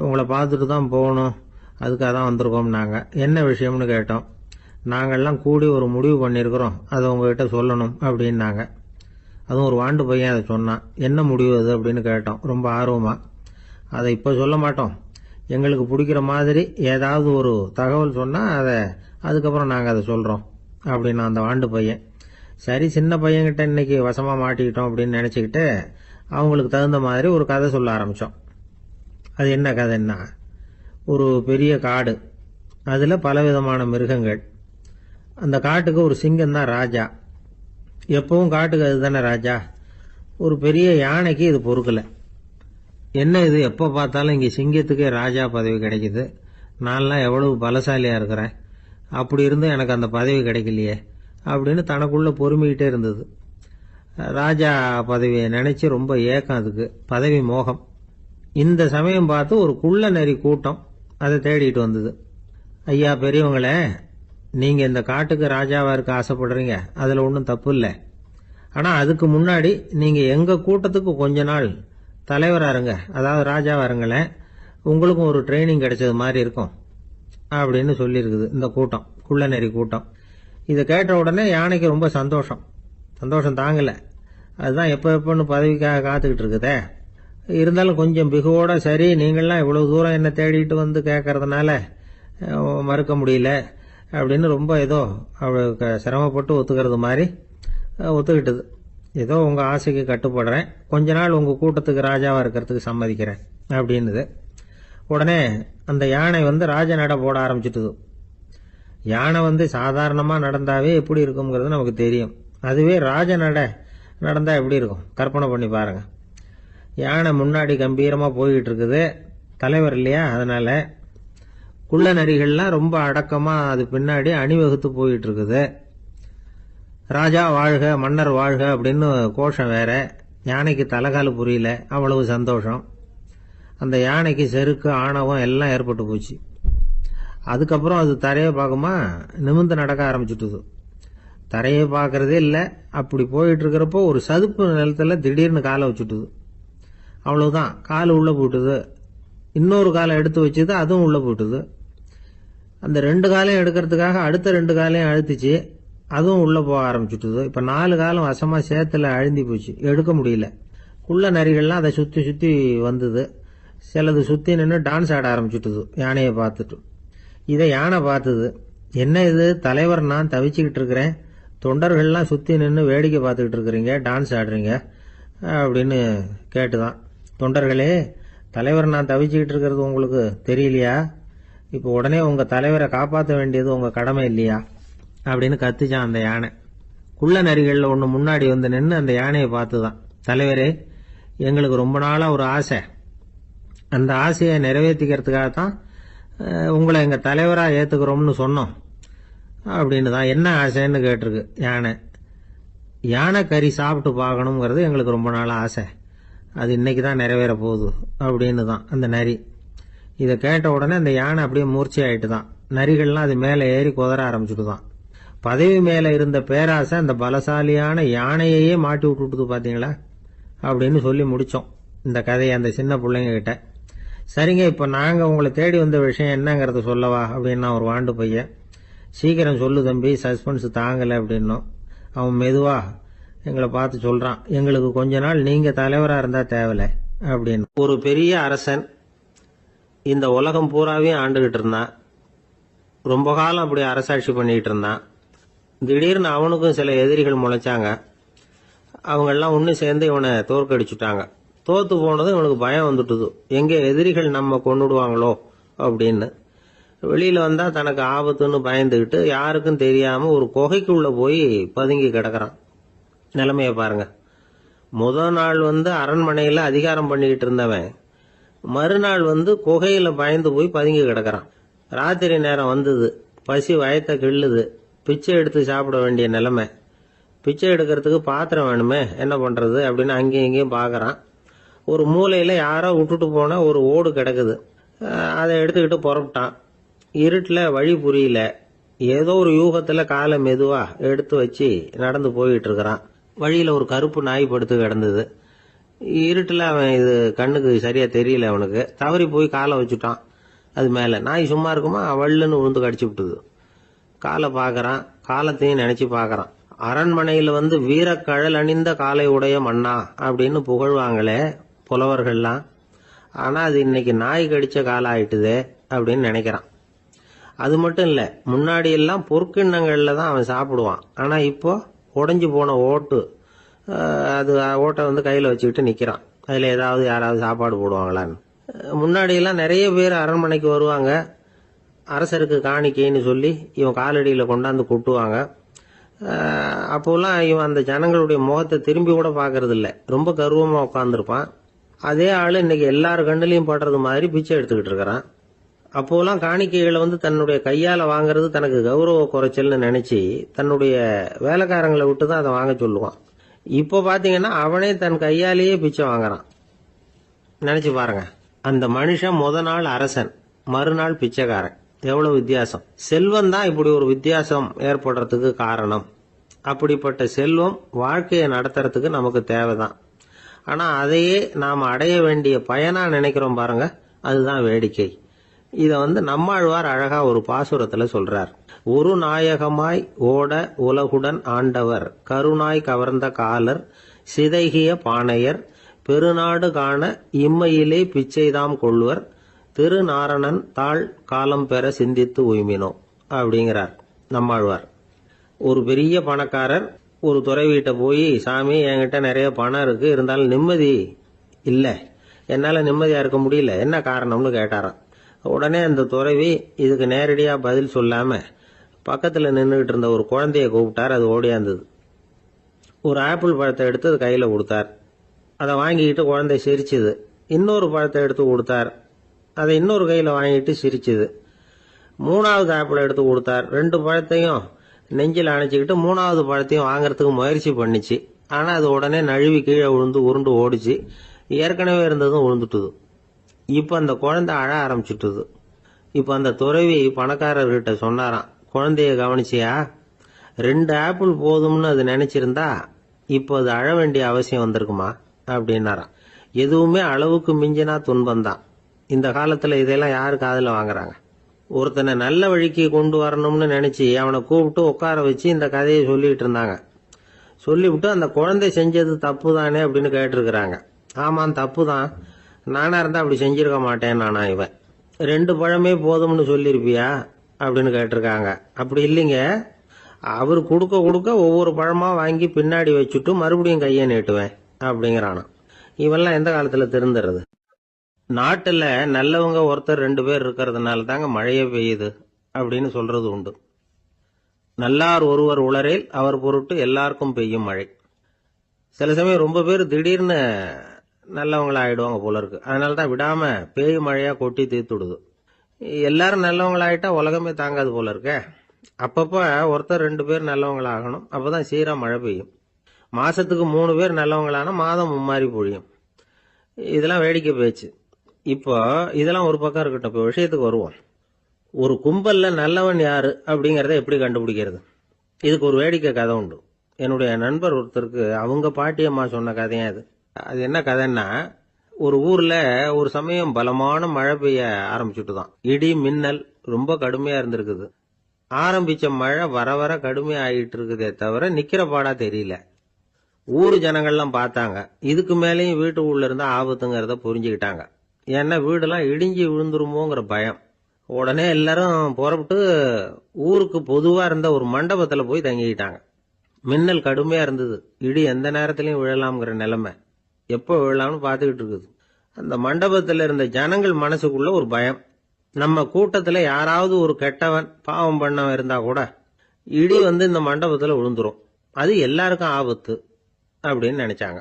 உங்களை பார்த்துட்டு தான் போகணும், அதுக்காக தான் வந்திருக்கோம்னாங்க. என்ன விஷயம்னு கேட்டோம். நாங்கள்லாம் கூடி ஒரு முடிவு பண்ணியிருக்கிறோம், அதை உங்ககிட்ட சொல்லணும் அப்படின்னாங்க. அதுவும் ஒரு வாண்டு பையன் அதை சொன்னான். என்ன முடிவு அது அப்படின்னு கேட்டோம் ரொம்ப ஆர்வமா. அதை இப்போ சொல்ல மாட்டோம், எங்களுக்கு பிடிக்கிற மாதிரி ஏதாவது ஒரு தகவல் சொன்னால் அதுக்கப்புறம் நாங்கள் அதை சொல்கிறோம் அப்படின்னா அந்த வாண்டு பையன். சரி, சின்ன பையன்கிட்ட இன்னைக்கு வசமாக மாட்டிக்கிட்டோம் அப்படின்னு நினச்சிக்கிட்டு அவங்களுக்கு தகுந்த மாதிரி ஒரு கதை சொல்ல ஆரம்பித்தோம். அது என்ன கதைன்னா, ஒரு பெரிய காடு, அதில் பலவிதமான மிருகங்கள். அந்த காட்டுக்கு ஒரு சிங்கம் தான் ராஜா. எப்பவும் காட்டுக்கு அது தானே ராஜா. ஒரு பெரிய யானைக்கு இது பொறுக்கலை. என்ன இது, எப்போ பார்த்தாலும் இங்கே சிங்கத்துக்கே ராஜா பதவி கிடைக்குது, நான்லாம் எவ்வளவு பலசாலியாக இருக்கிறேன், அப்படி இருந்தும் எனக்கு அந்த பதவி கிடைக்கலையே அப்படின்னு தனக்குள்ளே பொறுமிக்கிட்டே இருந்தது. ராஜா பதவியை நினச்சி ரொம்ப ஏக்கம், அதுக்கு பதவி மோகம். இந்த சமயம் பார்த்து ஒரு குள்ள நரி கூட்டம் அதை தேடிட்டு வந்தது. ஐயா பெரியவங்களே, நீங்கள் இந்த காட்டுக்கு ராஜாவாக இருக்க ஆசைப்படுறீங்க, அதில் ஒன்றும் தப்பு இல்லை. ஆனால் அதுக்கு முன்னாடி நீங்கள் எங்கள் கூட்டத்துக்கு கொஞ்ச நாள் தலைவராக இருங்க, அதாவது ராஜாவாக இருங்களேன், உங்களுக்கும் ஒரு ட்ரைனிங் கிடைச்சது மாதிரி இருக்கும் அப்படின்னு சொல்லியிருக்குது இந்த கூட்டம், குள்ள நரி கூட்டம். இதை கேட்ட உடனே யானைக்கு ரொம்ப சந்தோஷம் தாங்கலை. அதுதான் எப்போன்னு பதவிக்காக காத்துக்கிட்டு இருக்குதே. இருந்தாலும் கொஞ்சம் பிகுவோட, சரி நீங்கள்லாம் இவ்வளவு தூரம் என்ன தேடிட்டு வந்து கேட்கறதுனால மறுக்க முடியல அப்படின்னு ரொம்ப ஏதோ அவளுக்கு சிரமப்பட்டு ஒத்துக்கிறது மாதிரி ஒத்துக்கிட்டது. ஏதோ உங்கள் ஆசைக்கு கட்டுப்படுறேன், கொஞ்ச நாள் உங்கள் கூட்டத்துக்கு ராஜாவாக இருக்கிறதுக்கு சம்மதிக்கிறேன் அப்படின்னுது. உடனே அந்த யானை ராஜ நட போட ஆரம்பிச்சுட்டுது. யானை சாதாரணமாக நடந்தாவே எப்படி இருக்குங்கிறது நமக்கு தெரியும். அதுவே ராஜ நட நடந்தால் எப்படி இருக்கும் கற்பனை பண்ணி பாருங்க. யானை முன்னாடி கம்பீரமாக போய்கிட்டு இருக்குது, தலைவர் இல்லையா, அதனால் குள்ள நரிகள்லாம் ரொம்ப அடக்கமாக அது பின்னாடி அணிவகுத்து போயிட்டு இருக்குது. ராஜா வாழ்க, மன்னர் வாழ்க அப்படின்னு கோஷம் வேற. யானைக்கு தலைகால் புரியல, அவ்வளவு சந்தோஷம். அந்த யானைக்கு செருக்கு ஆணவம் எல்லாம் ஏற்பட்டு போச்சு. அதுக்கப்புறம் அது தரையை பார்க்குமா, நிமிர்ந்து நடக்க ஆரம்பிச்சுட்டுது. தரையை பார்க்கறதே இல்லை. அப்படி போயிட்டு இருக்கிறப்போ ஒரு சதுப்பு நிலத்துல திடீர்னு காலை வச்சுட்டுது. அவ்வளவுதான், கால் உள்ள போயிட்டுது. இன்னொரு காலை எடுத்து வச்சுது, அதுவும் உள்ள போயிட்டுது. அந்த 2 காலையும் எடுக்கிறதுக்காக அடுத்த 2 காலையும் அழுத்திச்சு, அதுவும் உள்ள போக ஆரம்பிச்சுட்டுது. இப்ப 4 காலம் வசமா சேத்துல அழுந்தி போச்சு, எடுக்க முடியல. குள்ள நரிகள்லாம் அதை சுத்தி சுத்தி வந்தது. சிலது சுத்தி நின்று டான்ஸ் ஆட ஆரம்பிச்சுட்டுது யானையை பார்த்துட்டு. இதை யானை பார்த்தது. என்ன இது, தலைவர் நான் தவிச்சுக்கிட்டு இருக்கிறேன், தொண்டர்கள்லாம் சுத்தி நின்று வேடிக்கை பார்த்துக்கிட்டு இருக்கிறீங்க, டான்ஸ் ஆடுறீங்க அப்படின்னு கேட்டுதான். தொண்டர்களே, தலைவர் நான் தவிச்சுக்கிட்டு இருக்கிறது உங்களுக்கு தெரியலையா? இப்போ உடனே உங்க தலைவரை காப்பாற்ற வேண்டியது உங்க கடமை இல்லையா அப்படின்னு கத்துச்சான் அந்த யானை. குள்ள நரிகளில் ஒன்று முன்னாடி நின்று அந்த யானையை பார்த்துதான், தலைவரே எங்களுக்கு ரொம்ப நாளாக ஒரு ஆசை, அந்த ஆசையை நிறைவேற்றிக்கிறதுக்காகத்தான் உங்களை எங்கள் தலைவராக ஏற்றுக்கிறோம்னு சொன்னோம் அப்படின்னு தான். என்ன ஆசைன்னு கேட்டிருக்கு யானை. யானை கறி சாப்பிட்டு பார்க்கணுங்கிறது எங்களுக்கு ரொம்ப நாள் ஆசை, அது இன்னைக்கு தான் நிறைவேற போகுது அப்படின்னு தான் அந்த நரி. இதை கேட்ட உடனே அந்த யானை அப்படியே மூர்ச்சி ஆயிட்டு தான். நரிகள்லாம் அது மேலே ஏறி குதற ஆரம்பிச்சுட்டு தான். பதவி மேலே இருந்த பேராசை அந்த பலசாலியான யானையையே மாட்டி விட்டுட்டு பார்த்தீங்களா அப்படின்னு சொல்லி முடித்தோம் இந்த கதையை அந்த சின்ன பிள்ளைங்க கிட்ட. சரிங்க, இப்போ நாங்கள் உங்களை தேடி வந்த விஷயம் என்னங்கிறத சொல்லவா அப்படின்னா ஒரு வாண்டு பையன். சீக்கிரம் சொல்லு தம்பி, சஸ்பென்ஸ் தாங்கலை அப்படின்னோம். அவன் மெதுவா எங்களை பார்த்து சொல்றான், எங்களுக்கு கொஞ்ச நாள் நீங்க தலைவராக இருந்தா தேவலை அப்படின்னு. ஒரு பெரிய அரசன் இந்த உலகம் பூராவையும் ஆண்டுகிட்டு இருந்தான். ரொம்ப காலம் அப்படி அரசாட்சி பண்ணிக்கிட்டு இருந்தான். திடீர்னு அவனுக்கும் சில எதிரிகள் முளைச்சாங்க. அவங்கெல்லாம் ஒன்று சேர்ந்து இவனை தோற்கடிச்சுட்டாங்க. தோத்து போனதும் இவனுக்கு பயம் வந்துட்டுது, எங்கே எதிரிகள் நம்ம கொண்டுடுவாங்களோ அப்படின்னு. வெளியில வந்தா தனக்கு ஆபத்துன்னு பயந்துகிட்டு யாருக்கும் தெரியாம ஒரு குகைக்குள்ள போய் பதுங்கி கிடக்கிறான். நிலைமைய பாருங்க. முதல் நாள் அரண்மனையில அதிகாரம் பண்ணிக்கிட்டு இருந்தவன் மறுநாள் குகையில பயந்து போய் பதுங்கி கிடக்கிறான். ராத்திரி நேரம் வந்தது, பசி வயத்தை கிள்ளுது, பிச்சை எடுத்து சாப்பிட வேண்டிய நிலைமை. பிச்சை எடுக்கிறதுக்கு பாத்திரம் வேணுமே, என்ன பண்றது அப்படின்னு அங்கேயும் இங்கேயும் பாக்குறான். ஒரு மூலையில யாரோ விட்டுட்டு போன ஒரு ஓடு கிடக்குது, அதை எடுத்துக்கிட்டு புறப்பட்டான். இருட்டுல வழி புரியல, ஏதோ ஒரு யூகத்துல காலை மெதுவா எடுத்து வச்சு நடந்து போயிட்டு இருக்கிறான். வழியில ஒரு கருப்பு நாய் படுத்து கிடந்தது. இருட்டுல அவன் இது கண்ணுக்கு சரியா தெரியல, அவனுக்கு தவறி போய் காலை வச்சுட்டான் அது மேல. நாய் சும்மா இருக்குமா, வள்ளுன்னு உழுந்து கடிச்சு விட்டுது. காலை பாக்குறான், காலத்தையும் நினைச்சு பாக்குறான். அரண்மனையில வந்து வீரக்கழல் அணிந்த காலை உடைய மன்னா அப்படின்னு புகழ்வாங்களே புலவர்கள்லாம். ஆனா அது இன்னைக்கு நாய் கடிச்ச காலம் ஆயிட்டுதே அப்படின்னு நினைக்கிறான். அது மட்டும் இல்ல, முன்னாடி எல்லாம் பொற்கிண்ணங்கள்ல தான் அவன் சாப்பிடுவான். ஆனா இப்போ உடைஞ்சு போன ஓட்டு, அது ஓட்டை வந்து கையில வச்சுக்கிட்டு நிக்கிறான். அதுல ஏதாவது யாராவது சாப்பாடு போடுவாங்களான்னு. முன்னாடி எல்லாம் நிறைய பேர் அரண்மனைக்கு வருவாங்க. அரசருக்கு காணிக்கைன்னு சொல்லி இவன் காலடியில கொண்டாந்து கொட்டுவாங்க. அப்போல்லாம் இவன் அந்த ஜனங்களுடைய முகத்தை திரும்பி கூட பாக்குறது இல்ல, ரொம்ப கர்வமா உட்காந்துருப்பான். அதே ஆளு இன்னைக்கு எல்லார் கண்ணிலையும் படுறது மாதிரி பிச்சை எடுத்துக்கிட்டு இருக்கிறான். அப்போலாம் காணிக்கைகளை வந்து தன்னுடைய கையால வாங்குறது தனக்கு கௌரவ குறைச்சல்னு நினைச்சு தன்னுடைய வேலைக்காரங்களை விட்டு தான் அதை வாங்க சொல்லுவான். இப்போ பாத்தீங்கன்னா அவனே தன் கையாலேயே பிச்சை வாங்குறான். நினைச்சு பாருங்க, அந்த மனுஷன் முத நாள் அரசன், மறுநாள் பிச்சைக்காரன். எவ்வளவு வித்தியாசம்! செல்வம் தான் இப்படி ஒரு வித்தியாசம் ஏற்படுறதுக்கு காரணம். அப்படிப்பட்ட செல்வம் வாழ்க்கையை நடத்துறதுக்கு நமக்கு தேவைதான். ஆனா அதையே நாம் அடைய வேண்டிய பயனா நினைக்கிறோம் பாருங்க, அதுதான் வேடிக்கை. இத வந்து நம்மாழ்வார் அழகா ஒரு பாசுரத்துல சொல்றார். ஒரு நாயகமாய் ஓட உலகுடன் ஆண்டவர், கருணாய் கவர்ந்த காலர், சிதைகிய பானையர், பெருநாடு காண இம்மையிலே பிச்சைதாம் கொள்வர், திருநாரணன் தாழ் காலம் பெற சிந்தித்து உய்மினோ அப்படிங்கிறார் நம்மாழ்வார். ஒரு பெரிய பணக்காரர் ஒரு துறவிகிட்ட போய், சாமி என்கிட்ட நிறைய பணம் இருக்கு, இருந்தாலும் நிம்மதி இல்ல, என்னால நிம்மதியா இருக்க முடியல, என்ன காரணம்னு கேட்டாராம். உடனே அந்த துறவி இதுக்கு நேரடியா பதில் சொல்லாம பக்கத்துல நின்றுகிட்டு இருந்த ஒரு குழந்தைய கூப்பிட்டார். அது ஓடியாந்தது. ஒரு ஆப்பிள் பழத்தை எடுத்து அது கையில கொடுத்தார். அதை வாங்கிக்கிட்டு குழந்தை சிரிச்சுது. இன்னொரு பழத்தை எடுத்து கொடுத்தார். அதை இன்னொரு கையில வாங்கிட்டு சிரிச்சுது. மூணாவது ஆப்பிள் எடுத்து கொடுத்தார். 2 பழத்தையும் நெஞ்சில் அணைச்சிக்கிட்டு 3வது பழத்தையும் வாங்கறதுக்கு முயற்சி பண்ணிச்சு. ஆனா அது உடனே நழுவி கீழே விழுந்து உருண்டு ஓடிச்சு. ஏற்கனவே இருந்ததும் விழுந்துட்டுது. இப்ப அந்த குழந்தை அழ ஆரம்பிச்சுட்டுது. இப்ப அந்த துறவி பணக்காரர்கிட்ட சொன்னாராம், குழந்தைய கவனிச்சியா? 2 ஆப்பிள் போதும்னு அது நினைச்சிருந்தா இப்போ அது அழ வேண்டிய அவசியம் வந்திருக்குமா அப்படின்னாராம். எதுவுமே அளவுக்கு மிஞ்சினா துன்பம்தான். இந்த காலத்துல இதெல்லாம் யாரு காதுல வாங்குறாங்க? ஒருத்தனை நல்ல வழிக்கு கொண்டு வரணும்னு நினைச்சு அவனை கூப்பிட்டு உட்கார வச்சு இந்த கதையை சொல்லிட்டு இருந்தாங்க. சொல்லிவிட்டு அந்த குழந்தை செஞ்சது தப்பு தானே அப்படின்னு கேட்டிருக்கிறாங்க. ஆமாம், தப்பு தான், நானா இருந்தா அப்படி செஞ்சிருக்க மாட்டேன் நானா இவன். 2 பழமே போதும்னு சொல்லிருப்பியா அப்படின்னு கேட்டிருக்காங்க. அப்படி இல்லைங்க, அவர் கொடுக்க கொடுக்க ஒவ்வொரு பழமா வாங்கி பின்னாடி வச்சுட்டு மறுபடியும் கையை நீட்டுவேன் அப்படிங்கிறானா. இவெல்லாம் எந்த காலத்துல திருந்துறது? நாட்டுல நல்லவங்க ஒருத்தர் 2 பேர் இருக்கிறதுனால தாங்க மழையே பெய்யுது அப்படின்னு சொல்றது உண்டு. நல்லார் ஒருவர் உளரேல் அவர் பொருட்டு எல்லாருக்கும் பெய்யும் மழை. சில சமயம் ரொம்ப பேர் திடீர்னு நல்லவங்களா ஆயிடுவாங்க போல இருக்கு. அதனாலதான் விடாம பேய் மழையா கொட்டி தீர்த்துடுது. எல்லாரும் நல்லவங்களாயிட்டா உலகமே தாங்காது போல இருக்க. அப்பப்ப ஒருத்தர் 2 பேர் நல்லவங்களாகணும், அப்பதான் சீரா மழை பெய்யும். மாசத்துக்கு 3 பேர் நல்லவங்களானா மாதம் மும்மாரி பொழியும். இதெல்லாம் வேடிக்கை பேச்சு. இப்போ இதெல்லாம் ஒரு பக்கம் இருக்கட்டும், இப்போ விஷயத்துக்கு வருவோம். ஒரு கும்பல்ல நல்லவன் யாரு அப்படிங்கறத எப்படி கண்டுபிடிக்கிறது? இதுக்கு ஒரு வேடிக்கை கதை உண்டு. என்னுடைய நண்பர் ஒருத்தருக்கு அவங்க பாட்டியம்மா சொன்ன கதையா அது. அது என்ன கதைன்னா, ஒரு ஊர்ல ஒரு சமயம் பலமான மழை பெய்ய ஆரம்பிச்சுட்டுதான். இடி மின்னல் ரொம்ப கடுமையா இருந்திருக்குது. ஆரம்பிச்ச மழை வர வர கடுமையா ஆகிட்டு இருக்குதே தவிர நிக்கிற பாடா தெரியல. ஊரு ஜனங்கள்லாம் பார்த்தாங்க. இதுக்கு மேலேயும் வீட்டுக்குள்ள இருந்தா ஆபத்துங்கிறத புரிஞ்சுக்கிட்டாங்க. ஏன்னா வீடெல்லாம் இடிஞ்சு விழுந்துருமோங்கிற பயம். உடனே எல்லாரும் புறப்பட்டு ஊருக்கு பொதுவா இருந்த ஒரு மண்டபத்துல போய் தங்கிக்கிட்டாங்க. மின்னல் கடுமையா இருந்தது. இடி எந்த நேரத்திலையும் விழலாம்ங்கிற நிலைமை. எப்போ விழலாம்னு பார்த்துக்கிட்டு இருக்குது. அந்த மண்டபத்துல இருந்த ஜனங்கள் மனசுக்குள்ள ஒரு பயம். நம்ம கூட்டத்துல யாராவது ஒரு கெட்டவன் பாவம் பண்ணவன் இருந்தா கூட இடி வந்து இந்த மண்டபத்துல விழுந்துரும், அது எல்லாருக்கும் ஆபத்து அப்படின்னு நினைச்சாங்க.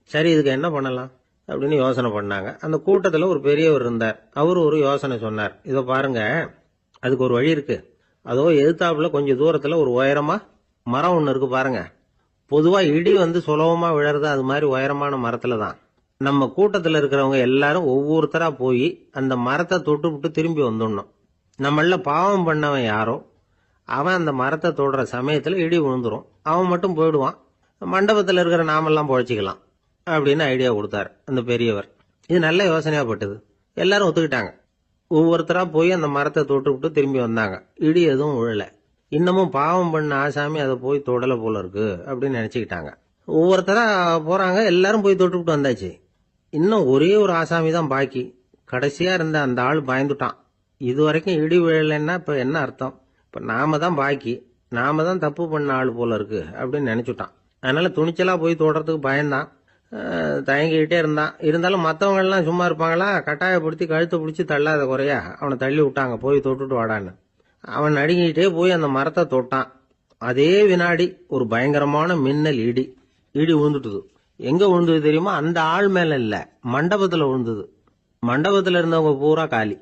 சரி, இதுக்கு என்ன பண்ணலாம் அப்படின்னு யோசனை பண்ணாங்க. அந்த கூட்டத்துல ஒரு பெரியவர் இருந்தார். அவரு ஒரு யோசனை சொன்னார். இதோ பாருங்க, அதுக்கு ஒரு வழி இருக்கு. அதோ எதிர்த்தாப்புல கொஞ்சம் தூரத்துல ஒரு உயரமா மரம் ஒண்ணு இருக்கு பாருங்க. பொதுவா இடி வந்து சுலபமா விழறது அது மாதிரி உயரமான மரத்துல தான். நம்ம கூட்டத்துல இருக்கிறவங்க எல்லாரும் ஒவ்வொருத்தரா போய் அந்த மரத்தை தொட்டு விட்டு திரும்பி வந்துடணும். நம்மள பாவம் பண்ணவன் யாரோ அவன் அந்த மரத்தை தொடுற சமயத்துல இடி விழுந்துரும், அவன் மட்டும் போயிடுவான், மண்டபத்துல இருக்கிற நாமெல்லாம் பொழைச்சிக்கலாம் அப்படின்னு ஐடியா கொடுத்தாரு அந்த பெரியவர். இது நல்ல யோசனையா பட்டது. எல்லாரும் ஒத்துக்கிட்டாங்க. ஒவ்வொருத்தரா போய் அந்த மரத்தை தொட்டு விட்டு திரும்பி வந்தாங்க. இடி எதுவும் விழல. இன்னமும் பாவம் பண்ண ஆசாமி அதை போய் தொடல போல இருக்கு அப்படின்னு நினைச்சுக்கிட்டாங்க. ஒவ்வொருத்தரா போறாங்க, எல்லாரும் போய் தொட்டுக்கிட்டு வந்தாச்சு. இன்னும் ஒரே ஒரு ஆசாமி தான் பாக்கி. கடைசியா இருந்த அந்த ஆள் பயந்துட்டான். இது வரைக்கும் இடி விழலைன்னா இப்ப என்ன அர்த்தம்? இப்ப நாம தான் பாக்கி, நாம தான் தப்பு பண்ண ஆள் போல இருக்கு அப்படின்னு நினைச்சுட்டான். அதனால துணிச்சலா போய் தொடுறதுக்கு பயந்தான், தயங்கிக்கிட்டே இருந்தான். இருந்தாலும் மற்றவங்க எல்லாம் சும்மா இருப்பாங்களா? கட்டாயப்படுத்தி கழுத்தை பிடிச்சி தள்ளாத குறையா அவனை தள்ளி விட்டாங்க, போய் தொட்டுட்டு வாடான்னு. அவன் நடுங்கிட்டே போய் அந்த மரத்தை தொட்டான். அதே வினாடி ஒரு பயங்கரமான மின்னல் இடி விழுந்துட்டுது. எங்க விழுந்தது தெரியுமா? அந்த ஆள் மேல இல்ல, மண்டபத்துல விழுந்தது. மண்டபத்துல இருந்தவங்க பூரா காலி.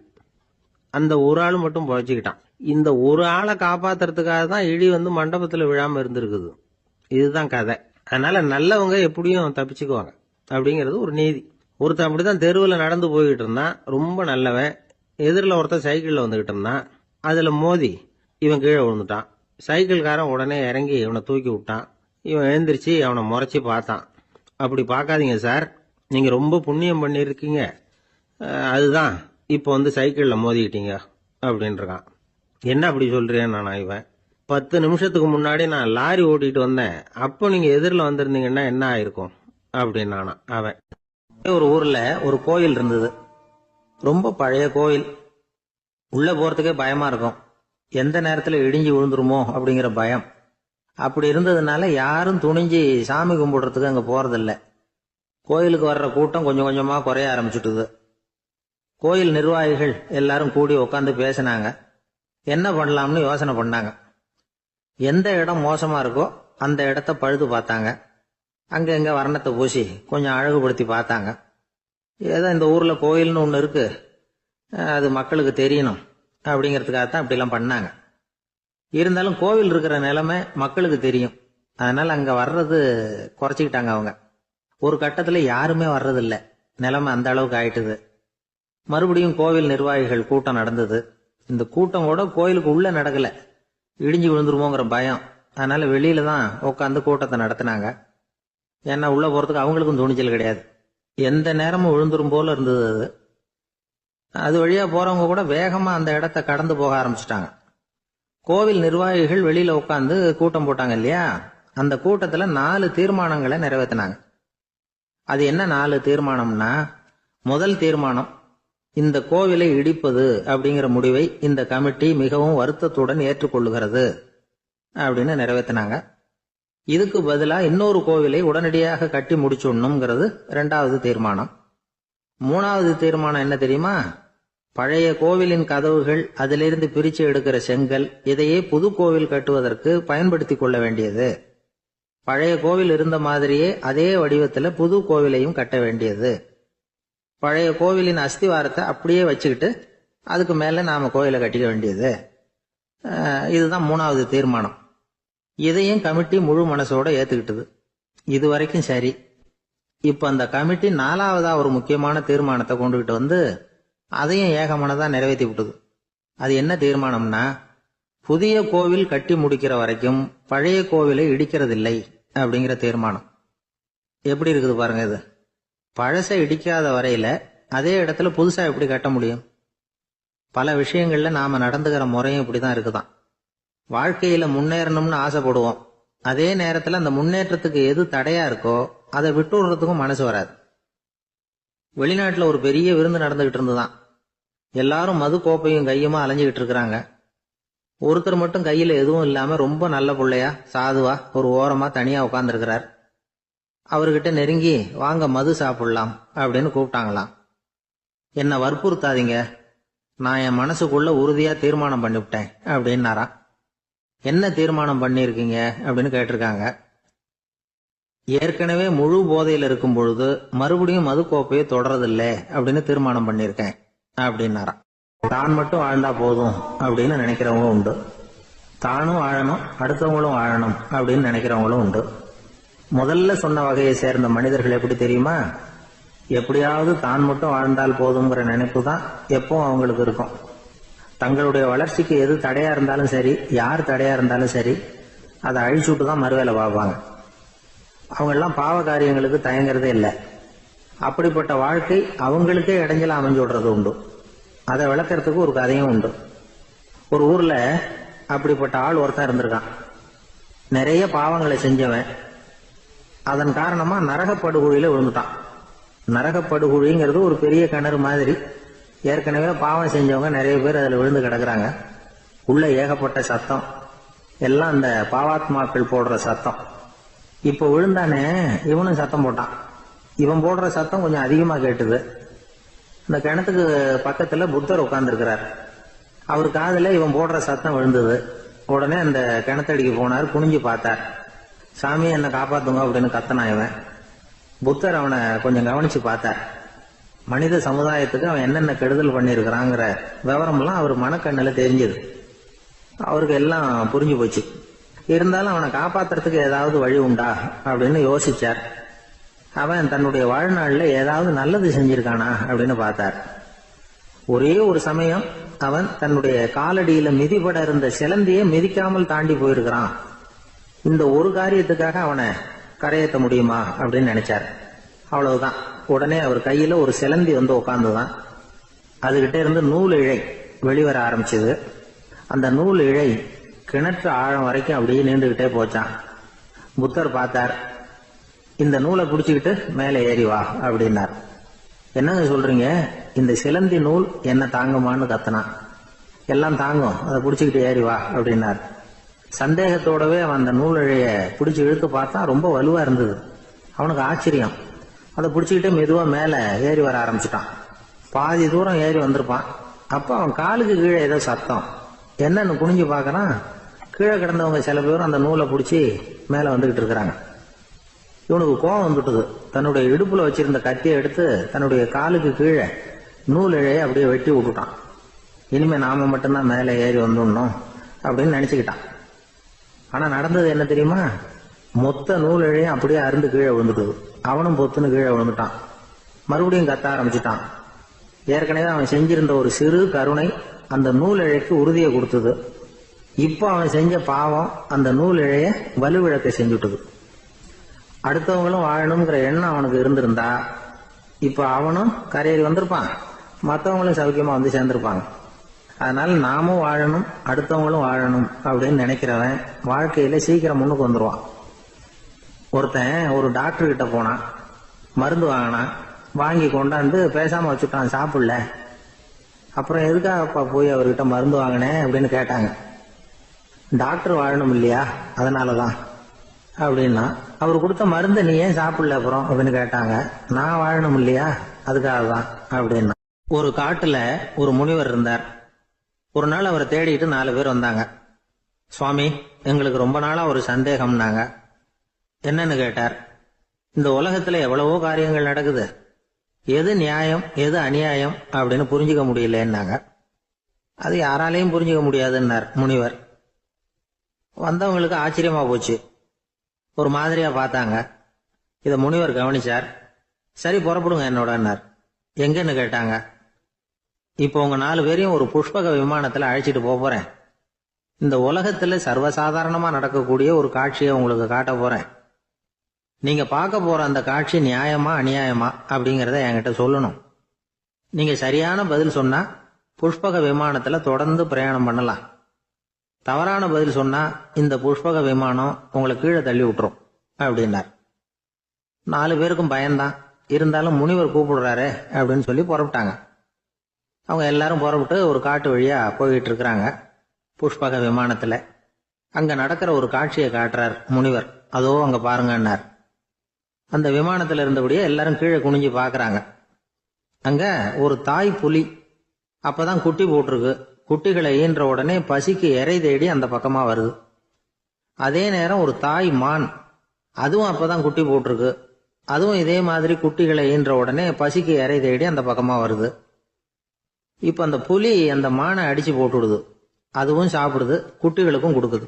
அந்த ஒரு ஆள் மட்டும் பொழைச்சிக்கிட்டான். இந்த ஒரு ஆளை காப்பாத்துறதுக்காக தான் இடி வந்து மண்டபத்துல விழாம இருந்திருக்குது. இதுதான் கதை. அதனால நல்லவங்க எப்படியும் தப்பிச்சுக்குவாங்க அப்படிங்கிறது ஒரு நீதி. ஒருத்தன் அப்படிதான் தெருவில் நடந்து போய்கிட்டு இருந்தான், ரொம்ப நல்லவன். எதிரில் ஒருத்தன் சைக்கிள்ல வந்துகிட்டு இருந்தான். அதுல மோதி இவன் கீழே விழுந்துட்டான். சைக்கிள்காரன் உடனே இறங்கி இவனை தூக்கி விட்டான். இவன் எழுந்திரிச்சு அவனை முறைச்சி பார்த்தான். அப்படி பார்க்காதீங்க சார், நீங்க ரொம்ப புண்ணியம் பண்ணிருக்கீங்க, அதுதான் இப்போ வந்து சைக்கிள்ல மோதிக்கிட்டீங்க அப்படின்றான். என்ன அப்படி சொல்றேன் நானா? இவன் 10 நிமிஷத்துக்கு முன்னாடி நான் லாரி ஓட்டிட்டு வந்தேன், அப்போ நீங்க எதிரில் வந்திருந்தீங்கன்னா என்ன ஆயிருக்கும் அப்படின்னானா அவன். ஒரு ஊர்ல ஒரு கோயில் இருந்தது, ரொம்ப பழைய கோயில். உள்ள போறதுக்கே பயமா இருக்கும், எந்த நேரத்துல இடிஞ்சு விழுந்துருமோ அப்படிங்கிற பயம். அப்படி இருந்ததுனால யாரும் துணிஞ்சு சாமி கும்பிடுறதுக்கு அங்க போறதில்ல. கோயிலுக்கு வர்ற கூட்டம் கொஞ்சம் கொஞ்சமா குறைய ஆரம்பிச்சுட்டுது. கோயில் நிர்வாகிகள் எல்லாரும் கூடி உட்காந்து பேசினாங்க. என்ன பண்ணலாம்னு யோசனை பண்ணாங்க. எந்த இடம் மோசமா இருக்கோ அந்த இடத்த பழுது பார்த்தாங்க. அங்க எங்க வர்ணத்தை பூசி கொஞ்சம் அழகுபடுத்தி பார்த்தாங்க. ஏதோ இந்த ஊர்ல கோயில்னு ஒண்ணு இருக்கு, அது மக்களுக்கு தெரியணும் அப்படிங்கிறதுக்காகத்தான் அப்படிலாம் பண்ணாங்க. இருந்தாலும் கோவில் இருக்கிற நிலைமை மக்களுக்கு தெரியும், அதனால அங்க வர்றது குறைச்சிக்கிட்டாங்க அவங்க. ஒரு கட்டத்துல யாருமே வர்றதில்ல, நிலைமை அந்த அளவுக்கு ஆயிட்டுது. மறுபடியும் கோவில் நிர்வாகிகள் கூட்டம் நடந்தது. இந்த கூட்டம் கூட கோயிலுக்கு உள்ள நடக்கல, இடிஞ்சு விழுந்துருமோங்கிற பயம். அதனால வெளியில தான் உட்காந்து கூட்டத்தை நடத்தினாங்க. ஏன்னா உள்ள போறதுக்கு அவங்களுக்கும் துணிச்சல் கிடையாது, எந்த நேரமும் விழுந்துரும் போல இருந்தது அது. அது வழியா போறவங்க கூட வேகமா அந்த இடத்த கடந்து போக ஆரம்பிச்சுட்டாங்க. கோவில் நிர்வாகிகள் வெளியில உட்காந்து கூட்டம் போட்டாங்க இல்லையா, அந்த கூட்டத்துல 4 தீர்மானங்களை நிறைவேற்றினாங்க. அது என்ன 4 தீர்மானம்னா, முதல் தீர்மானம், இந்த கோவிலை இடிப்பது அப்படிங்கிற முடிவை இந்த கமிட்டி மிகவும் வருத்தத்துடன் ஏற்றுக்கொள்ளுகிறது அப்படின்னு நிறைவேற்றினாங்க. இதுக்கு பதிலா இன்னொரு கோவிலை உடனடியாக கட்டி முடிச்சுடணுங்கிறது 2வது தீர்மானம். 3வது தீர்மானம் என்ன தெரியுமா? பழைய கோவிலின் கதவுகள், அதிலிருந்து பிரிச்சு எடுக்கிற செங்கல், இதையே புது கோவில் கட்டுவதற்கு பயன்படுத்தி கொள்ள வேண்டியது. பழைய கோவில் இருந்த மாதிரியே அதே வடிவத்துல புது கோவிலையும் கட்ட வேண்டியது. பழைய கோவிலின் அஸ்திவாரத்தை அப்படியே வச்சுக்கிட்டு அதுக்கு மேல நாம கோயிலை கட்டிக்க வேண்டியது. இதுதான் 3வது தீர்மானம். இதையும் கமிட்டி முழு மனசோட ஏத்துக்கிட்டது. இது வரைக்கும் சரி. இப்ப அந்த கமிட்டி 4வதா ஒரு முக்கியமான தீர்மானத்தை கொண்டுகிட்டு வந்து அதையும் ஏகமனதா நிறைவேற்றி விட்டது. அது என்ன தீர்மானம்னா, புதிய கோவில் கட்டி முடிக்கிற வரைக்கும் பழைய கோவிலை இடிக்கிறதில்லை அப்படிங்கிற தீர்மானம். எப்படி இருக்குது பாருங்க இது. பழசை இடிக்காத வரையில அதே இடத்துல புதுசா எப்படி கட்ட முடியும்? பல விஷயங்கள்ல நாம நடந்துகிற முறையும் இப்படிதான் இருக்குதான். வாழ்க்கையில முன்னேறணும்னு ஆசைப்படுவோம், அதே நேரத்துல அந்த முன்னேற்றத்துக்கு எது தடையா இருக்கோ அதை விட்டு விடுறதுக்கும் மனசு வராது. வெளிநாட்டுல ஒரு பெரிய விருந்து நடந்துகிட்டு இருந்துதான். எல்லாரும் மது கோப்பையும் கையுமா அலைஞ்சுகிட்டு இருக்கிறாங்க. ஒருத்தர் மட்டும் கையில எதுவும் இல்லாம ரொம்ப நல்ல பிள்ளையா சாதுவா ஒரு ஓரமா தனியா உட்கார்ந்துருக்கிறார். அவர்கிட்ட நெருங்கி வாங்க மது சாப்பிடலாம் அப்படின்னு கூப்பிட்டாங்களாம். என்ன வற்புறுத்தாதீங்க, நான் என் மனசுக்குள்ள உறுதியா தீர்மானம் பண்ணிவிட்டேன் அப்படின்னாரா. என்ன தீர்மானம் பண்ணிருக்கீங்க அப்படின்னு கேட்டிருக்காங்க. ஏற்கனவே முழு போதையில இருக்கும் பொழுது மறுபடியும் மது கோப்பையை தொடறதில்லை அப்படின்னு தீர்மானம் பண்ணிருக்கேன் அப்படின்னாரா. தான் மட்டும் வாழ்ந்தா போதும் அப்படின்னு நினைக்கிறவங்க உண்டு, தானும் வாழணும் அடுத்தவங்களும் வாழணும் அப்படின்னு நினைக்கிறவங்களும் உண்டு. முதல்ல சொன்ன வகையை சேர்ந்த மனிதர்கள் எப்படி தெரியுமா? எப்படியாவது தான் மட்டும் வாழ்ந்தால் போதுங்கிற நினைப்பு தான் எப்பவும் அவங்களுக்கு இருக்கும். தங்களுடைய வளர்ச்சிக்கு எது தடையா இருந்தாலும் சரி, யார் தடையா இருந்தாலும் சரி, அதை அழிச்சுட்டு தான் மறுவேலை பார்ப்பாங்க. அவங்கெல்லாம் பாவ காரியங்களுக்கு தயங்குறதே இல்லை. அப்படிப்பட்ட வாழ்க்கை அவங்களுக்கே இடைஞ்சல அமைஞ்சு விடுறது உண்டு. அதை விளக்கறதுக்கு ஒரு கதையும் உண்டு. ஒரு ஊர்ல அப்படிப்பட்ட ஆள் ஒருத்தன் இருந்திருக்கான். நிறைய பாவங்களை செஞ்சவன். அதன் காரணமா நரகப்படுகொழியில விழுந்துட்டான். நரகப்படுகொழிங்கிறது ஒரு பெரிய கிணறு மாதிரி. ஏற்கனவே பாவம் செஞ்சவங்க நிறைய பேர் அதுல விழுந்து கிடக்குறாங்க. உள்ள ஏகப்பட்ட சத்தம், எல்லாம் அந்த பாவாத்மாக்கள் போடுற சத்தம். இப்ப விழுந்தானே, இவனும் சத்தம் போட்டான். இவன் போடுற சத்தம் கொஞ்சம் அதிகமா கேட்டுது. இந்த கிணத்துக்கு பக்கத்துல புத்தர் உட்கார்ந்துருக்கிறார். அவர் காதுல இவன் போடுற சத்தம் விழுந்தது. உடனே அந்த கிணத்தடிக்கு போனார். குனிஞ்சு பார்த்தார். சாமி என்னை காப்பாத்துங்க அப்படின்னு கத்தனா இவன். புத்தர் அவனை கொஞ்சம் கவனிச்சு பார்த்தார். மனித சமுதாயத்துக்கு அவன் என்னென்ன கெடுதல் பண்ணியிருக்கிறாங்கிற விவரம்லாம் அவர் மனக்கண்ணில் தெரிஞ்சது. அவருக்கு எல்லாம் புரிஞ்சு போச்சு. இருந்தாலும் அவனை காப்பாத்துறதுக்கு ஏதாவது வழி உண்டா அப்படின்னு யோசிச்சார். அவன் தன்னுடைய வாழ்நாள்ல ஏதாவது நல்லது செஞ்சிருக்கானா அப்படின்னு பார்த்தார். ஒரே ஒரு சமயம் அவன் தன்னுடைய காலடியில மிதிபட இருந்த சிலந்தியை மிதிக்காமல் தாண்டி போயிருக்கிறான். இந்த ஒரு காரியத்துக்காக அவனை கரையேற்ற முடியுமா அப்படின்னு நினைச்சார். அவ்வளவுதான். உடனே அவர் கையில ஒரு சிலந்தி வந்து உட்கார்ந்துதான். அதுகிட்ட இருந்து நூல் இழை வெளிவர ஆரம்பிச்சது. அந்த நூல் இழை கிணற்று ஆழம் வரைக்கும் அப்படியே நீண்டுகிட்டே போச்சான். புத்தர் பார்த்தார். இந்த நூலை பிடிச்சுக்கிட்டு மேலே ஏறி வா அப்படின்னார். என்னங்க சொல்றீங்க, இந்த சிலந்தி நூல் என்ன தாங்குமான்னு கத்தனான். எல்லாம் தாங்கும், அதை பிடிச்சுக்கிட்டு ஏறி வா அப்படின்னார். சந்தேகத்தோடவே அவன் அந்த நூல் இழைய பிடிச்சி இழுத்து பார்த்தா ரொம்ப வலுவா இருந்தது. அவனுக்கு ஆச்சரியம். அதை பிடிச்சிக்கிட்டே மெதுவா மேல ஏறி வர ஆரம்பிச்சுட்டான். பாதி தூரம் ஏறி வந்திருப்பான். அப்ப அவன் காலுக்கு கீழே ஏதோ சத்தம். என்னன்னு குனிஞ்சு பார்க்கறான். கீழே கிடந்தவங்க சில பேரும் அந்த நூலை பிடிச்சி மேல வந்துகிட்டு இருக்கிறாங்க. இவனுக்கு கோபம் வந்துட்டுது. தன்னுடைய இடுப்புல வச்சிருந்த கத்தியை எடுத்து தன்னுடைய காலுக்கு கீழே நூல் இழைய அப்படியே வெட்டி விட்டுட்டான். இனிமே நாம மட்டும்தான் மேலே ஏறி வந்துடணும் அப்படின்னு நினைச்சுக்கிட்டான். ஆனா நடந்தது என்ன தெரியுமா? மொத்த நூல் இழையும் அப்படியே அருந்து கீழே விழுந்துட்டுது. அவனும் பொத்துன்னு கீழே விழுந்துட்டான். மறுபடியும் கத்த ஆரம்பிச்சுட்டான். ஏற்கனவே அவன் செஞ்சிருந்த ஒரு சிறு கருணை அந்த நூல் இழைக்கு உறுதியை கொடுத்தது. இப்போ அவன் செஞ்ச பாவம் அந்த நூல் இழைய வலுவிழக்க செஞ்சுட்டுது. அடுத்தவங்களும் வாழணுங்கிற எண்ணம் அவனுக்கு இருந்திருந்தா இப்ப அவனும் கரையேறி வந்திருப்பான், மற்றவங்களும் சௌக்கியமா வந்து சேர்ந்திருப்பாங்க. அதனால நாமும் வாழணும், அடுத்தவங்களும் வாழணும் அப்படின்னு நினைக்கிறவன் வாழ்க்கையில சீக்கிரம் முன்னுக்கு வந்துருவான். ஒருத்தன் ஒரு டாக்டர் கிட்ட போனான். மருந்து வாங்கினான். வாங்கி கொண்டாந்து பேசாம வச்சுட்டான், சாப்பிடல. அப்புறம் எதுக்காகப்பா போய் அவர்கிட்ட மருந்து வாங்கினேன் அப்படின்னு கேட்டாங்க. டாக்டர் வாழணும் இல்லையா, அதனாலதான் அப்படின்னா. அவர் கொடுத்த மருந்து நீ ஏன் சாப்பிடல அப்புறம் அப்படின்னு கேட்டாங்க. நான் வாழணும் இல்லையா, அதுக்காக தான் அப்படின்னா. ஒரு காட்டுல ஒரு முனிவர் இருந்தார். ஒரு நாள் அவரை தேடிட்டு 4 பேர் வந்தாங்க. சுவாமி, எங்களுக்கு ரொம்ப நாளா ஒரு சந்தேகம்னாங்க. என்னன்னு கேட்டார். இந்த உலகத்துல எவ்வளவோ காரியங்கள் நடக்குது, எது நியாயம் எது அநியாயம் அப்படின்னு புரிஞ்சுக்க முடியலன்னாங்க. அது யாராலையும் புரிஞ்சுக்க முடியாதுன்னார் முனிவர். வந்தவங்களுக்கு ஆச்சரியமா போச்சு. ஒரு மாதிரியா பார்த்தாங்க. இத முனிவர் கவனிச்சார். சரி புறப்படுங்க என்னோடன்னார். எங்கன்னு கேட்டாங்க. இப்போ உங்க 4 பேரையும் ஒரு புஷ்பக விமானத்துல அழைச்சிட்டு போறேன். இந்த உலகத்துல சர்வசாதாரணமா நடக்கக்கூடிய ஒரு காட்சியை உங்களுக்கு காட்ட போறேன். நீங்க பார்க்க போற அந்த காட்சி நியாயமா அநியாயமா அப்படிங்கறத என்கிட்ட சொல்லணும். நீங்க சரியான பதில் சொன்னா புஷ்பக விமானத்துல தொடர்ந்து பிரயாணம் பண்ணலாம். தவறான பதில் சொன்னா இந்த புஷ்பக விமானம் உங்களை கீழே தள்ளி விட்டுரும் அப்படின்னார். 4 பேருக்கும் பயம்தான். இருந்தாலும் முனிவர் கூப்பிடுறாரு அப்படின்னு சொல்லி புறப்பட்டாங்க. அவங்க எல்லாரும் புறப்பட்டு ஒரு காட்டு வழியா போய்கிட்டு இருக்கிறாங்க புஷ்பக விமானத்துல. அங்க நடக்கிற ஒரு காட்சியை காட்டுறார் முனிவர். அதோ அங்க பாருங்கன்னார். அந்த விமானத்துல இருந்தபடியே எல்லாரும் கீழே குனிஞ்சு பாக்குறாங்க. அங்க ஒரு தாய் புலி அப்பதான் குட்டி போட்டிருக்கு. குட்டிகளை ஈன்ற உடனே பசிக்கு இறை தேடி அந்த பக்கமா வருது. அதே நேரம் ஒரு தாய் மான், அதுவும் அப்பதான் குட்டி போட்டிருக்கு. அதுவும் இதே மாதிரி குட்டிகளை ஈன்ற உடனே பசிக்கு இறை தேடி அந்த பக்கமா வருது. இப்ப அந்த புலி அந்த மானை அடிச்சு போட்டுடுது. அதுவும் சாப்பிடுது, குட்டிகளுக்கும் கொடுக்குது.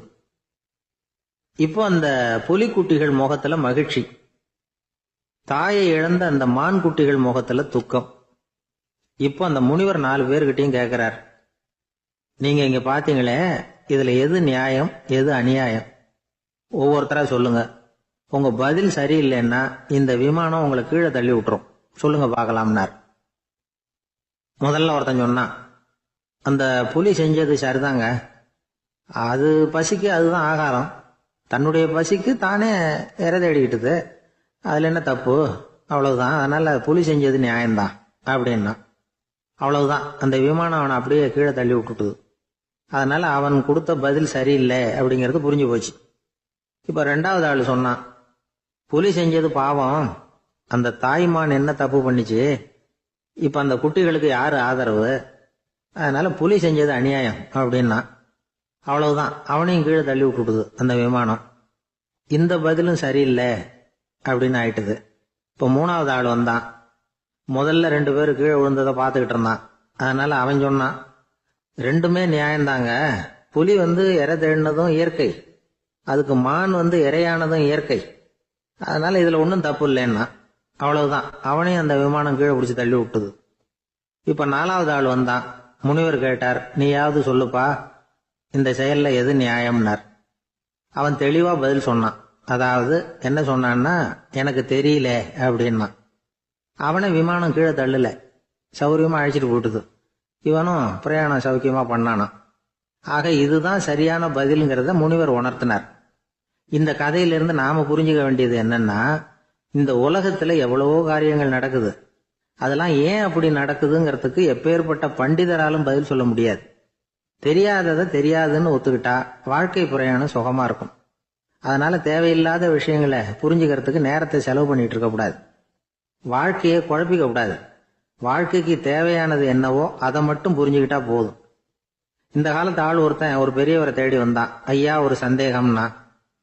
இப்போ அந்த புலி குட்டிகள் முகத்துல மகிழ்ச்சி, தாயை இழந்த அந்த மான் குட்டிகள் முகத்துல துக்கம். இப்போ அந்த முனிவர் 4 பேர்கிட்டையும் கேட்கிறார். நீங்க இங்க பாத்தீங்களே, இதுல எது நியாயம் எது அநியாயம், ஒவ்வொருத்தரா சொல்லுங்க. உங்க பதில் சரியில்லைன்னா இந்த விமானம் உங்களை கீழே தள்ளி விட்டுரும், சொல்லுங்க பார்க்கலாம்னார். முதல்ல ஒருத்தன் சொன்னான், அந்த புலி செஞ்சது சரிதாங்க. அது பசிக்கு அதுதான் ஆகாரம். தன்னுடைய பசிக்கு தானே இறை தேடிக்கிட்டுது. அதுல என்ன தப்பு? அவ்வளவுதான். அதனால புலி செஞ்சது நியாயம்தான் அப்படின்னா. அவ்வளவுதான். அந்த விமானம் அவனை அப்படியே கீழே தள்ளி விட்டுட்டுது. அதனால அவன் கொடுத்த பதில் சரியில்லை அப்படிங்கிறது புரிஞ்சு போச்சு. இப்ப ரெண்டாவது ஆள் சொன்னான், புலி செஞ்சது பாவம், அந்த தாய்மான் என்ன தப்பு பண்ணிச்சு, இப்ப அந்த குட்டிகளுக்கு யாரு ஆதரவு, அதனால புலி செஞ்சது அநியாயம் அப்படின்னா. அவ்வளவுதான். அவனையும் கீழே தள்ளி விட்டுடுது அந்த விமானம். இந்த பதிலும் சரியில்லை அப்படின்னு ஆயிட்டுது. இப்ப மூணாவது ஆள் வந்தான். முதல்ல 2 பேர் கீழே விழுந்ததை பார்த்துக்கிட்டு இருந்தான். அதனால அவன் சொன்னான், ரெண்டுமே நியாயம்தாங்க. புலி இறை தேடினதும் இயற்கை, அதுக்கு மான் இரையானதும் இயற்கை, அதனால இதுல ஒன்றும் தப்பு இல்லைன்னா. அவ்வளவுதான். அவனையும் அந்த விமானம் கீழே பிடிச்சி தள்ளி விட்டுது. இப்ப 4வது ஆள் வந்தான். முனிவர் கேட்டார், நீயாவது சொல்லுப்பா, இந்த செயல்ல எது நியாயம்னார். அவன் தெளிவா பதில் சொன்னான். அதாவது என்ன சொன்னான்னா, எனக்கு தெரியல அப்படின்னா. அவனை விமானம் கீழே தள்ளல, சௌரியமா அழைச்சிட்டு போட்டுது. இவனும் பிரயாணம் சௌக்கியமா பண்ணானான். ஆக இதுதான் சரியான பதிலுங்கிறத முனிவர் உணர்த்தினார். இந்த கதையிலிருந்து நாம புரிஞ்சுக்க வேண்டியது என்னன்னா, இந்த உலகத்துல எவ்வளவோ காரியங்கள் நடக்குது. அதெல்லாம் ஏன் அப்படி நடக்குதுங்கிறதுக்கு எப்பேற்பட்ட பண்டிதராலும் பதில் சொல்ல முடியாது. தெரியாததை தெரியாதுன்னு ஒத்துக்கிட்டா வாழ்க்கை பிரயாணம் சுகமா இருக்கும். அதனால தேவையில்லாத விஷயங்களை புரிஞ்சுக்கிறதுக்கு நேரத்தை செலவு பண்ணிட்டு இருக்க கூடாது. வாழ்க்கையை குழப்பிக்க கூடாது. வாழ்க்கைக்கு தேவையானது என்னவோ அதை மட்டும் புரிஞ்சுக்கிட்டா போதும். இந்த காலத்து ஆள் ஒருத்தன் ஒரு பெரியவரை தேடி வந்தான். ஐயா, ஒரு சந்தேகம்னா.